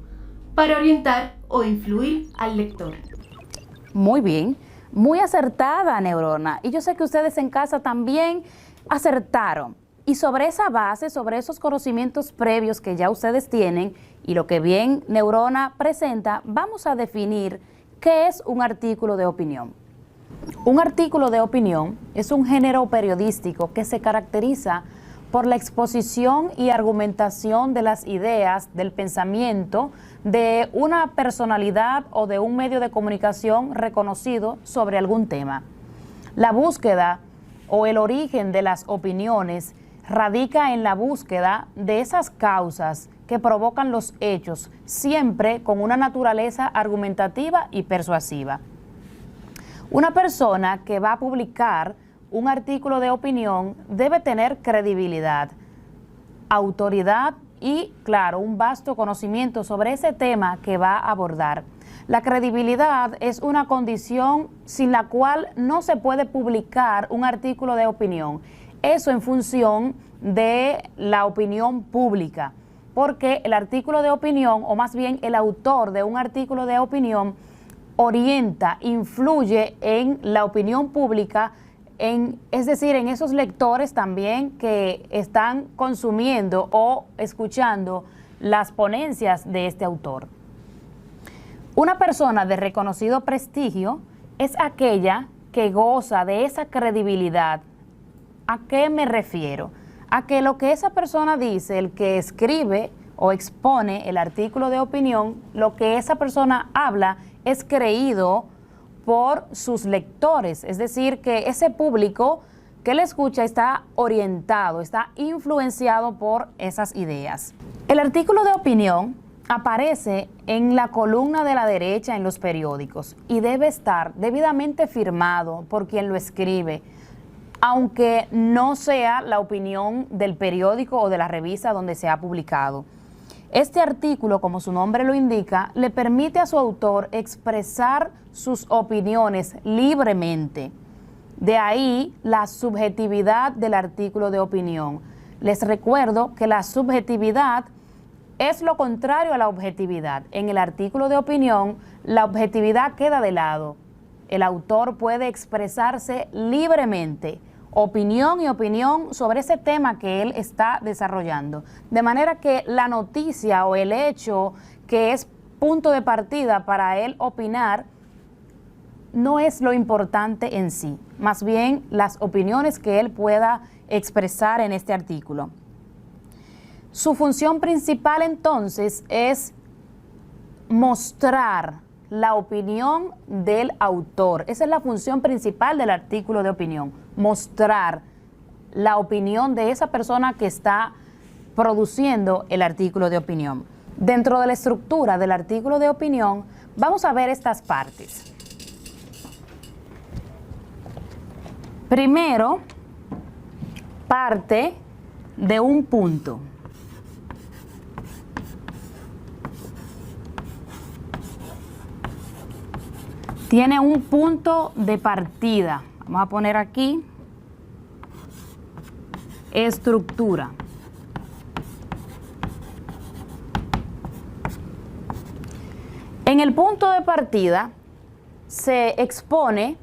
[SPEAKER 2] para orientar o influir al lector.
[SPEAKER 6] Muy bien, muy acertada, Neurona. Y yo sé que ustedes en casa también acertaron. Y sobre esa base, sobre esos conocimientos previos que ya ustedes tienen y lo que bien Neurona presenta, vamos a definir qué es un artículo de opinión. Un artículo de opinión es un género periodístico que se caracteriza por la exposición y argumentación de las ideas, del pensamiento, de una personalidad o de un medio de comunicación reconocido sobre algún tema. La búsqueda o el origen de las opiniones radica en la búsqueda de esas causas que provocan los hechos, siempre con una naturaleza argumentativa y persuasiva. Una persona que va a publicar un artículo de opinión debe tener credibilidad, autoridad y, claro, un vasto conocimiento sobre ese tema que va a abordar. La credibilidad es una condición sin la cual no se puede publicar un artículo de opinión. Eso en función de la opinión pública, porque el artículo de opinión, o más bien el autor de un artículo de opinión, orienta, influye en la opinión pública, es decir, en esos lectores también que están consumiendo o escuchando las ponencias de este autor. Una persona de reconocido prestigio es aquella que goza de esa credibilidad. ¿A qué me refiero? A que lo que esa persona dice, el que escribe o expone el artículo de opinión, lo que esa persona habla es creído por sus lectores, es decir, que ese público que le escucha está orientado, está influenciado por esas ideas. El artículo de opinión aparece en la columna de la derecha en los periódicos y debe estar debidamente firmado por quien lo escribe, aunque no sea la opinión del periódico o de la revista donde se ha publicado. Este artículo, como su nombre lo indica, le permite a su autor expresar sus opiniones libremente. De ahí la subjetividad del artículo de opinión. Les recuerdo que la subjetividad es lo contrario a la objetividad. En el artículo de opinión, la objetividad queda de lado. El autor puede expresarse libremente, opinión y opinión sobre ese tema que él está desarrollando. De manera que la noticia o el hecho que es punto de partida para él opinar no es lo importante en sí, más bien las opiniones que él pueda expresar en este artículo. Su función principal entonces es mostrar la opinión del autor. Esa es la función principal del artículo de opinión, mostrar la opinión de esa persona que está produciendo el artículo de opinión. Dentro de la estructura del artículo de opinión, vamos a ver estas partes. Primero, parte de un punto. Tiene un punto de partida. Vamos a poner aquí estructura. En el punto de partida se expone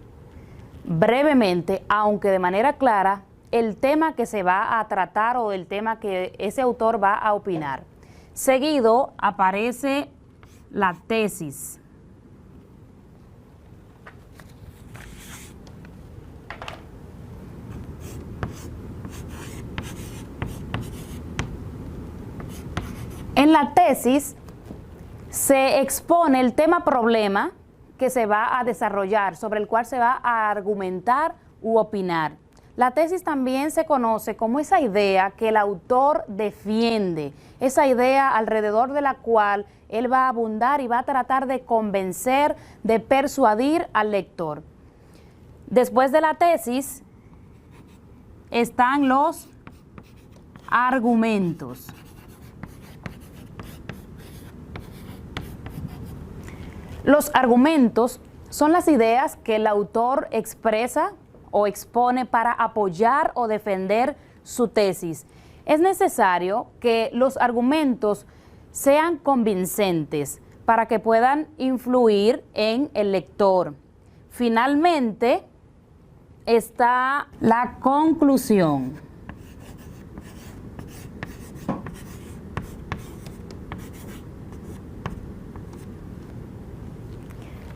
[SPEAKER 6] brevemente, aunque de manera clara, el tema que se va a tratar o el tema que ese autor va a opinar. Seguido aparece la tesis. En la tesis se expone el tema problema que se va a desarrollar, sobre el cual se va a argumentar u opinar. La tesis también se conoce como esa idea que el autor defiende, esa idea alrededor de la cual él va a abundar y va a tratar de convencer, de persuadir al lector. Después de la tesis están los argumentos. Los argumentos son las ideas que el autor expresa o expone para apoyar o defender su tesis. Es necesario que los argumentos sean convincentes para que puedan influir en el lector. Finalmente está la conclusión.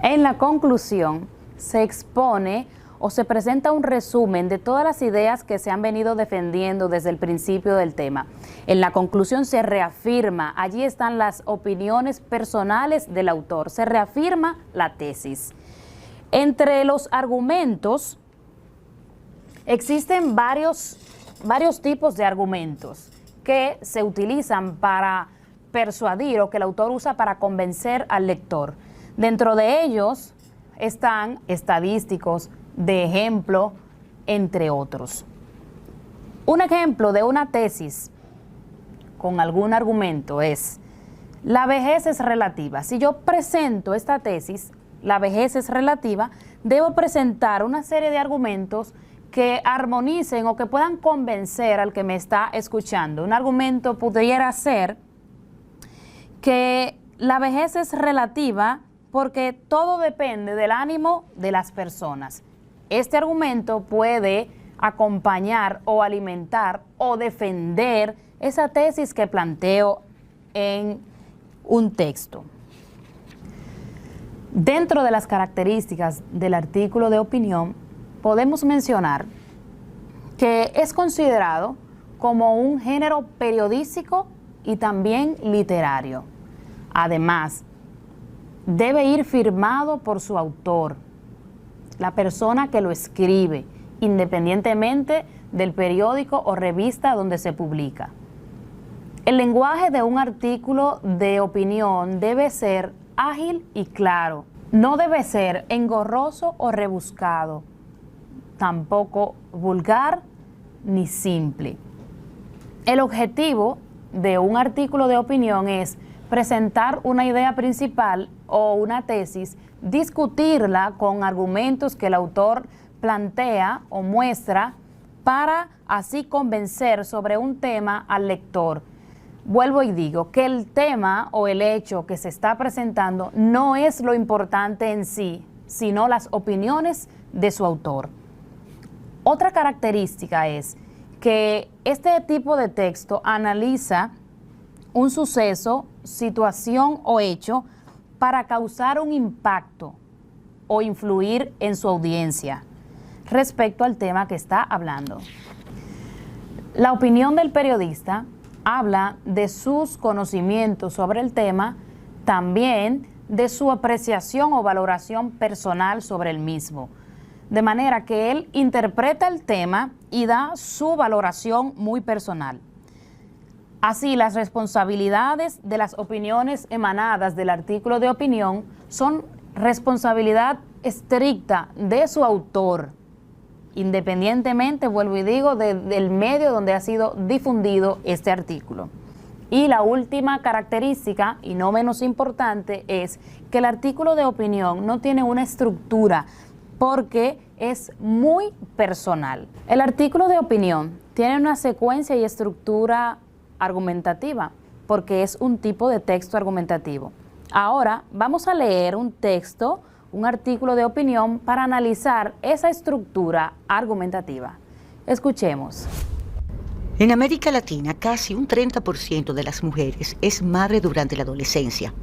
[SPEAKER 6] En la conclusión se expone o se presenta un resumen de todas las ideas que se han venido defendiendo desde el principio del tema. En la conclusión se reafirma, allí están las opiniones personales del autor, se reafirma la tesis. Entre los argumentos existen varios tipos de argumentos que se utilizan para persuadir o que el autor usa para convencer al lector. Dentro de ellos están estadísticos, de ejemplo, entre otros. Un ejemplo de una tesis con algún argumento es: la vejez es relativa. Si yo presento esta tesis, la vejez es relativa, debo presentar una serie de argumentos que armonicen o que puedan convencer al que me está escuchando. Un argumento pudiera ser que la vejez es relativa porque todo depende del ánimo de las personas. Este argumento puede acompañar o alimentar o defender esa tesis que planteo en un texto. Dentro de las características del artículo de opinión, podemos mencionar que es considerado como un género periodístico y también literario. Además, debe ir firmado por su autor, la persona que lo escribe, independientemente del periódico o revista donde se publica. El lenguaje de un artículo de opinión debe ser ágil y claro. No debe ser engorroso o rebuscado, tampoco vulgar ni simple. El objetivo de un artículo de opinión es presentar una idea principal o una tesis, discutirla con argumentos que el autor plantea o muestra para así convencer sobre un tema al lector. Vuelvo y digo que el tema o el hecho que se está presentando no es lo importante en sí, sino las opiniones de su autor. Otra característica es que este tipo de texto analiza un suceso, situación o hecho para causar un impacto o influir en su audiencia respecto al tema que está hablando. La opinión del periodista habla de sus conocimientos sobre el tema, también de su apreciación o valoración personal sobre el mismo. De manera que él interpreta el tema y da su valoración muy personal. Así, las responsabilidades de las opiniones emanadas del artículo de opinión son responsabilidad estricta de su autor, independientemente, vuelvo y digo, del medio donde ha sido difundido este artículo. Y la última característica, y no menos importante, es que el artículo de opinión no tiene una estructura porque es muy personal. El artículo de opinión tiene una secuencia y estructura argumentativa porque es un tipo de texto argumentativo. Ahora vamos a leer un texto, un artículo de opinión para analizar esa estructura argumentativa. Escuchemos.
[SPEAKER 8] En América Latina, casi un 30% de las mujeres es madre durante la adolescencia.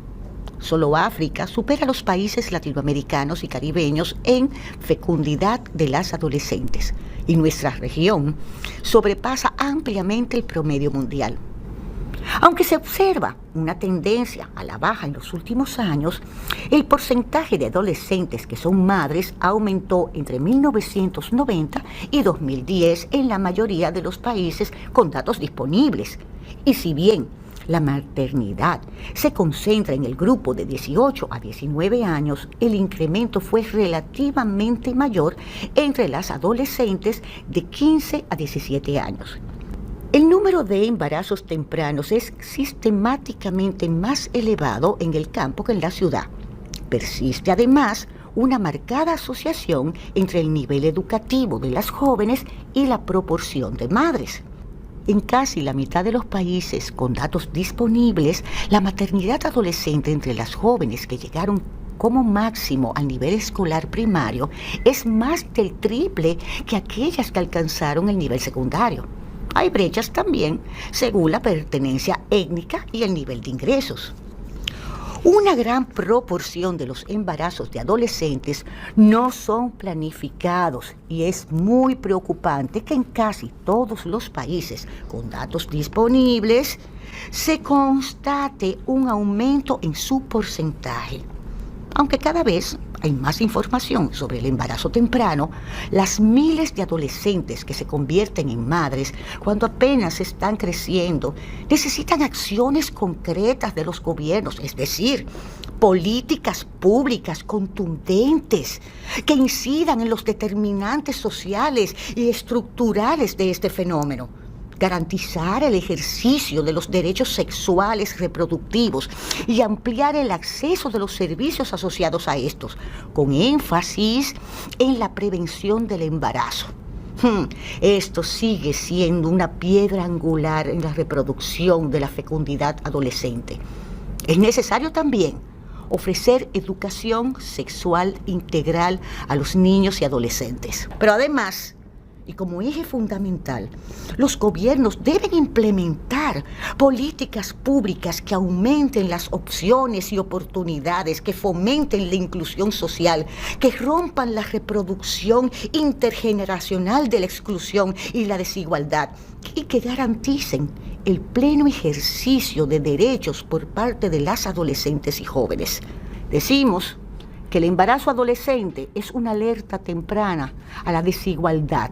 [SPEAKER 8] Solo África supera a los países latinoamericanos y caribeños en fecundidad de las adolescentes, y nuestra región sobrepasa ampliamente el promedio mundial. Aunque se observa una tendencia a la baja en los últimos años, el porcentaje de adolescentes que son madres aumentó entre 1990 y 2010 en la mayoría de los países con datos disponibles. Y si bien la maternidad se concentra en el grupo de 18 a 19 años, el incremento fue relativamente mayor entre las adolescentes de 15 a 17 años. El número de embarazos tempranos es sistemáticamente más elevado en el campo que en la ciudad. Persiste además una marcada asociación entre el nivel educativo de las jóvenes y la proporción de madres. En casi la mitad de los países con datos disponibles, la maternidad adolescente entre las jóvenes que llegaron como máximo al nivel escolar primario es más del triple que aquellas que alcanzaron el nivel secundario. Hay brechas también según la pertenencia étnica y el nivel de ingresos. Una gran proporción de los embarazos de adolescentes no son planificados y es muy preocupante que en casi todos los países con datos disponibles se constate un aumento en su porcentaje. Aunque cada vez hay más información sobre el embarazo temprano, las miles de adolescentes que se convierten en madres cuando apenas están creciendo necesitan acciones concretas de los gobiernos, es decir, políticas públicas contundentes que incidan en los determinantes sociales y estructurales de este fenómeno. Garantizar el ejercicio de los derechos sexuales reproductivos y ampliar el acceso de los servicios asociados a estos, con énfasis en la prevención del embarazo. Esto sigue siendo una piedra angular en la reproducción de la fecundidad adolescente. Es necesario también ofrecer educación sexual integral a los niños y adolescentes. Pero además, y como eje fundamental, los gobiernos deben implementar políticas públicas que aumenten las opciones y oportunidades, que fomenten la inclusión social, que rompan la reproducción intergeneracional de la exclusión y la desigualdad y que garanticen el pleno ejercicio de derechos por parte de las adolescentes y jóvenes. Decimos que el embarazo adolescente es una alerta temprana a la desigualdad,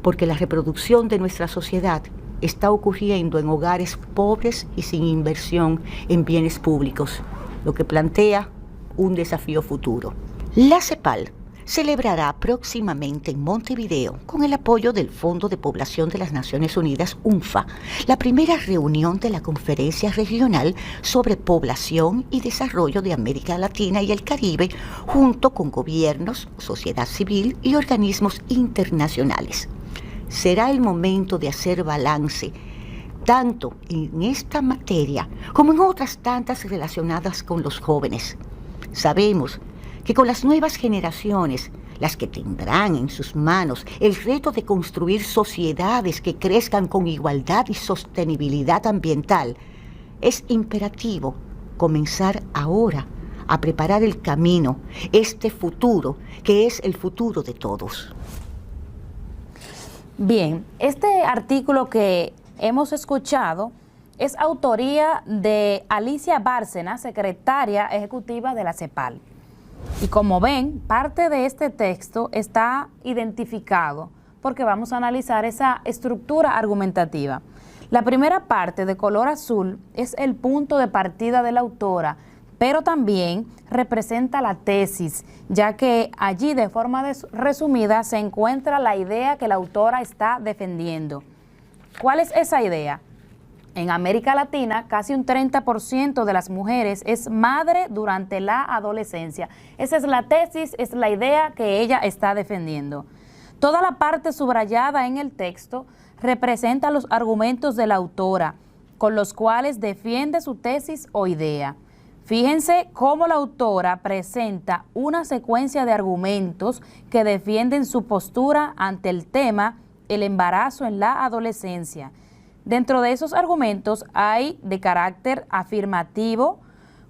[SPEAKER 8] porque la reproducción de nuestra sociedad está ocurriendo en hogares pobres y sin inversión en bienes públicos, lo que plantea un desafío futuro. La CEPAL celebrará próximamente en Montevideo, con el apoyo del Fondo de Población de las Naciones Unidas, UNFPA, la primera reunión de la Conferencia Regional sobre Población y Desarrollo de América Latina y el Caribe, junto con gobiernos, sociedad civil y organismos internacionales. Será el momento de hacer balance, tanto en esta materia como en otras tantas relacionadas con los jóvenes. Sabemos que con las nuevas generaciones, las que tendrán en sus manos el reto de construir sociedades que crezcan con igualdad y sostenibilidad ambiental, es imperativo comenzar ahora a preparar el camino, este futuro que es el futuro de todos.
[SPEAKER 6] Bien, este artículo que hemos escuchado es autoría de Alicia Bárcena, secretaria ejecutiva de la CEPAL. Y como ven, parte de este texto está identificado porque vamos a analizar esa estructura argumentativa. La primera parte, de color azul, es el punto de partida de la autora, pero también representa la tesis, ya que allí de forma resumida se encuentra la idea que la autora está defendiendo. ¿Cuál es esa idea? En América Latina, casi un 30% de las mujeres es madre durante la adolescencia. Esa es la tesis, es la idea que ella está defendiendo. Toda la parte subrayada en el texto representa los argumentos de la autora, con los cuales defiende su tesis o idea. Fíjense cómo la autora presenta una secuencia de argumentos que defienden su postura ante el tema el embarazo en la adolescencia. Dentro de esos argumentos hay de carácter afirmativo,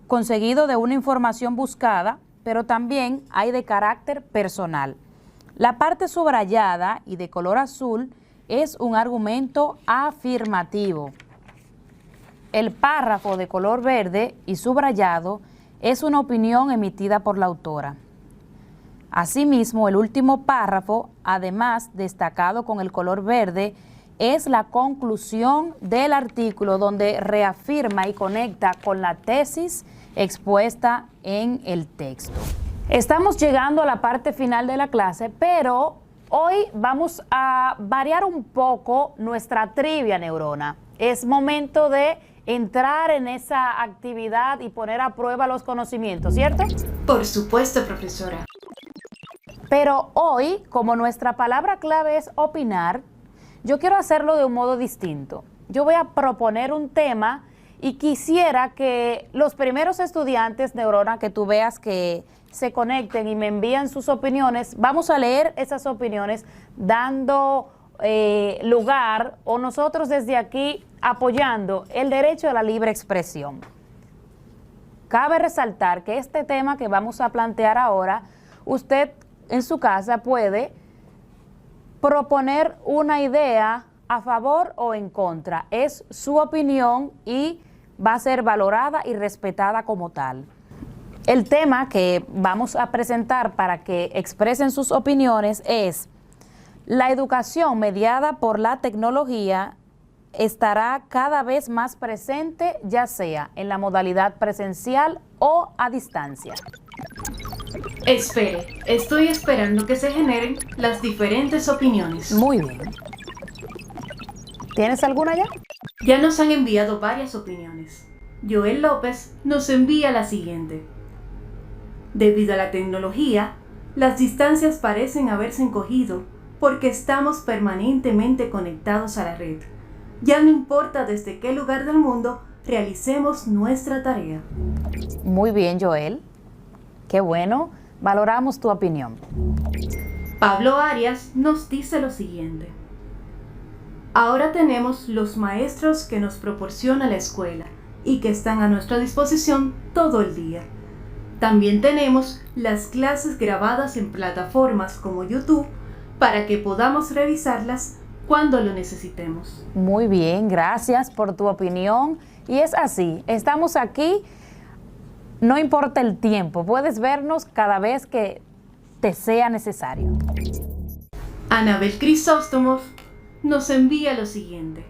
[SPEAKER 6] conseguido de una información buscada, pero también hay de carácter personal. La parte subrayada y de color azul es un argumento afirmativo. El párrafo de color verde y subrayado es una opinión emitida por la autora. Asimismo, el último párrafo, además destacado con el color verde, es la conclusión del artículo donde reafirma y conecta con la tesis expuesta en el texto. Estamos llegando a la parte final de la clase, pero hoy vamos a variar un poco nuestra trivia neurona. Es momento de entrar en esa actividad y poner a prueba los conocimientos, ¿cierto?
[SPEAKER 5] Por supuesto, profesora.
[SPEAKER 6] Pero hoy, como nuestra palabra clave es opinar, yo quiero hacerlo de un modo distinto. Yo voy a proponer un tema y quisiera que los primeros estudiantes, Neurona, que tú veas que se conecten y me envían sus opiniones, vamos a leer esas opiniones dando lugar, o nosotros desde aquí apoyando el derecho a la libre expresión. Cabe resaltar que este tema que vamos a plantear ahora, usted en su casa puede proponer una idea a favor o en contra. Es su opinión y va a ser valorada y respetada como tal. El tema que vamos a presentar para que expresen sus opiniones es: la educación mediada por la tecnología estará cada vez más presente, ya sea en la modalidad presencial o a distancia.
[SPEAKER 5] Espere, estoy esperando que se generen las diferentes opiniones.
[SPEAKER 6] Muy bien. ¿Tienes alguna ya?
[SPEAKER 5] Ya nos han enviado varias opiniones. Joel López nos envía la siguiente. Debido a la tecnología, las distancias parecen haberse encogido porque estamos permanentemente conectados a la red. Ya no importa desde qué lugar del mundo realicemos nuestra tarea.
[SPEAKER 6] Muy bien, Joel. Qué bueno. Valoramos tu opinión.
[SPEAKER 5] Pablo Arias nos dice lo siguiente. Ahora tenemos los maestros que nos proporciona la escuela y que están a nuestra disposición todo el día. También tenemos las clases grabadas en plataformas como YouTube para que podamos revisarlas cuando lo necesitemos.
[SPEAKER 6] Muy bien, gracias por tu opinión. Y es así, estamos aquí, no importa el tiempo, puedes vernos cada vez que te sea necesario.
[SPEAKER 5] Anabel Crisóstomos nos envía lo siguiente.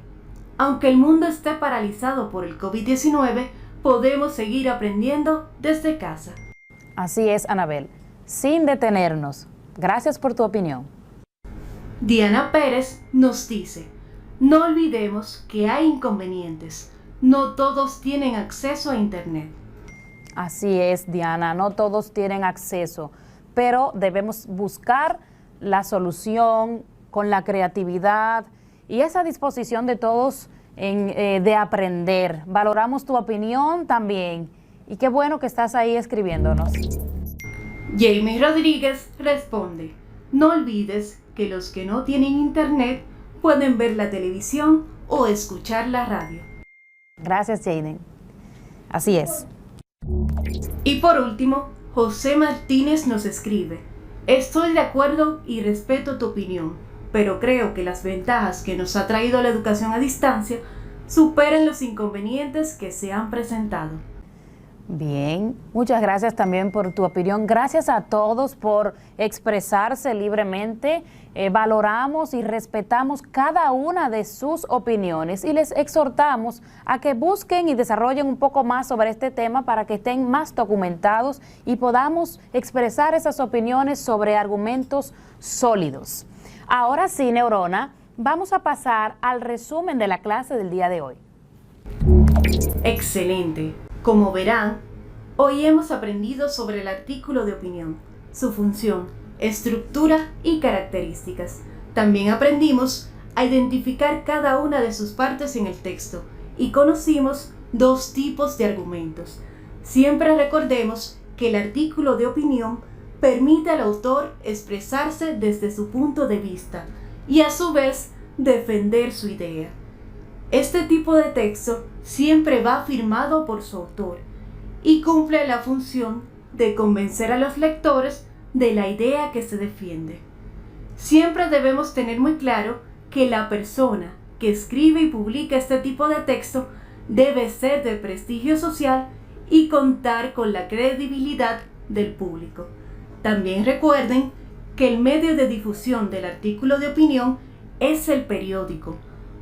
[SPEAKER 5] Aunque el mundo esté paralizado por el COVID-19, podemos seguir aprendiendo desde casa.
[SPEAKER 6] Así es, Anabel, sin detenernos. Gracias por tu opinión.
[SPEAKER 5] Diana Pérez nos dice, no olvidemos que hay inconvenientes. No todos tienen acceso a Internet.
[SPEAKER 6] Así es, Diana, no todos tienen acceso, pero debemos buscar la solución con la creatividad y esa disposición de todos de aprender. Valoramos tu opinión también y qué bueno que estás ahí escribiéndonos.
[SPEAKER 5] Jamie Rodríguez responde, no olvides que los que no tienen internet pueden ver la televisión o escuchar la radio.
[SPEAKER 6] Gracias, Jaden. Así es.
[SPEAKER 5] Y por último, José Martínez nos escribe, estoy de acuerdo y respeto tu opinión, pero creo que las ventajas que nos ha traído la educación a distancia superan los inconvenientes que se han presentado.
[SPEAKER 6] Bien, muchas gracias también por tu opinión. Gracias a todos por expresarse libremente. Valoramos y respetamos cada una de sus opiniones y les exhortamos a que busquen y desarrollen un poco más sobre este tema para que estén más documentados y podamos expresar esas opiniones sobre argumentos sólidos. Ahora sí, Neurona, vamos a pasar al resumen de la clase del día de hoy.
[SPEAKER 5] Excelente. Como verán, hoy hemos aprendido sobre el artículo de opinión, su función, estructura y características. También aprendimos a identificar cada una de sus partes en el texto y conocimos dos tipos de argumentos. Siempre recordemos que el artículo de opinión permite al autor expresarse desde su punto de vista y a su vez defender su idea. Este tipo de texto siempre va firmado por su autor y cumple la función de convencer a los lectores de la idea que se defiende. Siempre debemos tener muy claro que la persona que escribe y publica este tipo de texto debe ser de prestigio social y contar con la credibilidad del público. También recuerden que el medio de difusión del artículo de opinión es el periódico.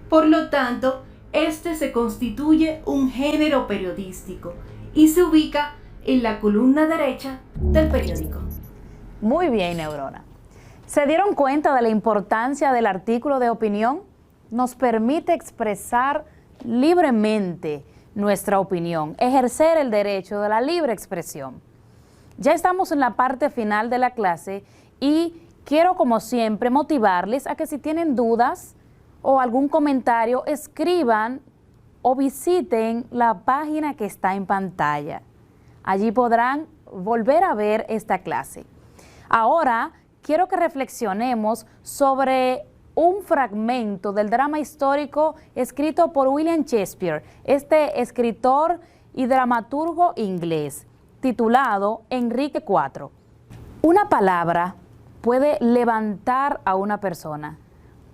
[SPEAKER 5] Por lo tanto, este se constituye un género periodístico y se ubica en la columna derecha del periódico.
[SPEAKER 6] Muy bien, Neurona. ¿Se dieron cuenta de la importancia del artículo de opinión? Nos permite expresar libremente nuestra opinión, ejercer el derecho de la libre expresión. Ya estamos en la parte final de la clase y quiero, como siempre, motivarles a que si tienen dudas o algún comentario, escriban o visiten la página que está en pantalla. Allí podrán volver a ver esta clase. Ahora, quiero que reflexionemos sobre un fragmento del drama histórico escrito por William Shakespeare. Este escritor y dramaturgo inglés, titulado Enrique IV. Una palabra puede levantar a una persona,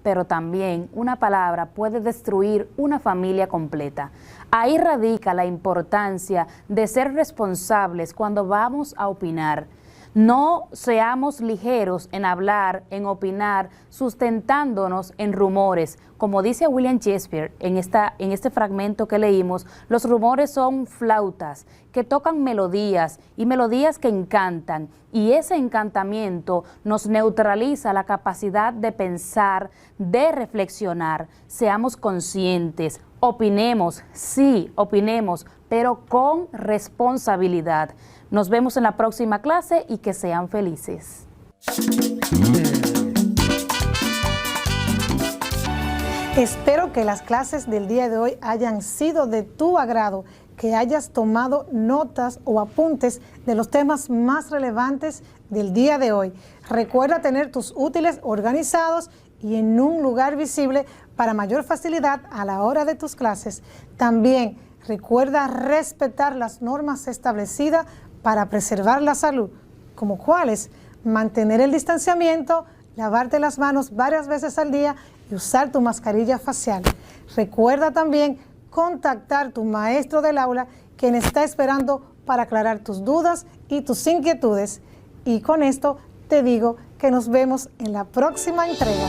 [SPEAKER 6] pero también una palabra puede destruir una familia completa. Ahí radica la importancia de ser responsables cuando vamos a opinar. No seamos ligeros en hablar, en opinar, sustentándonos en rumores. Como dice William Shakespeare en este fragmento que leímos, los rumores son flautas que tocan melodías y melodías que encantan. Y ese encantamiento nos neutraliza la capacidad de pensar, de reflexionar. Seamos conscientes, opinemos, sí, opinemos, pero con responsabilidad. Nos vemos en la próxima clase y que sean felices.
[SPEAKER 9] Espero que las clases del día de hoy hayan sido de tu agrado, que hayas tomado notas o apuntes de los temas más relevantes del día de hoy. Recuerda tener tus útiles organizados y en un lugar visible para mayor facilidad a la hora de tus clases. También recuerda respetar las normas establecidas para preservar la salud, como cuáles: mantener el distanciamiento, lavarte las manos varias veces al día y usar tu mascarilla facial. Recuerda también contactar a tu maestro del aula, quien está esperando para aclarar tus dudas y tus inquietudes. Y con esto te digo que nos vemos en la próxima entrega.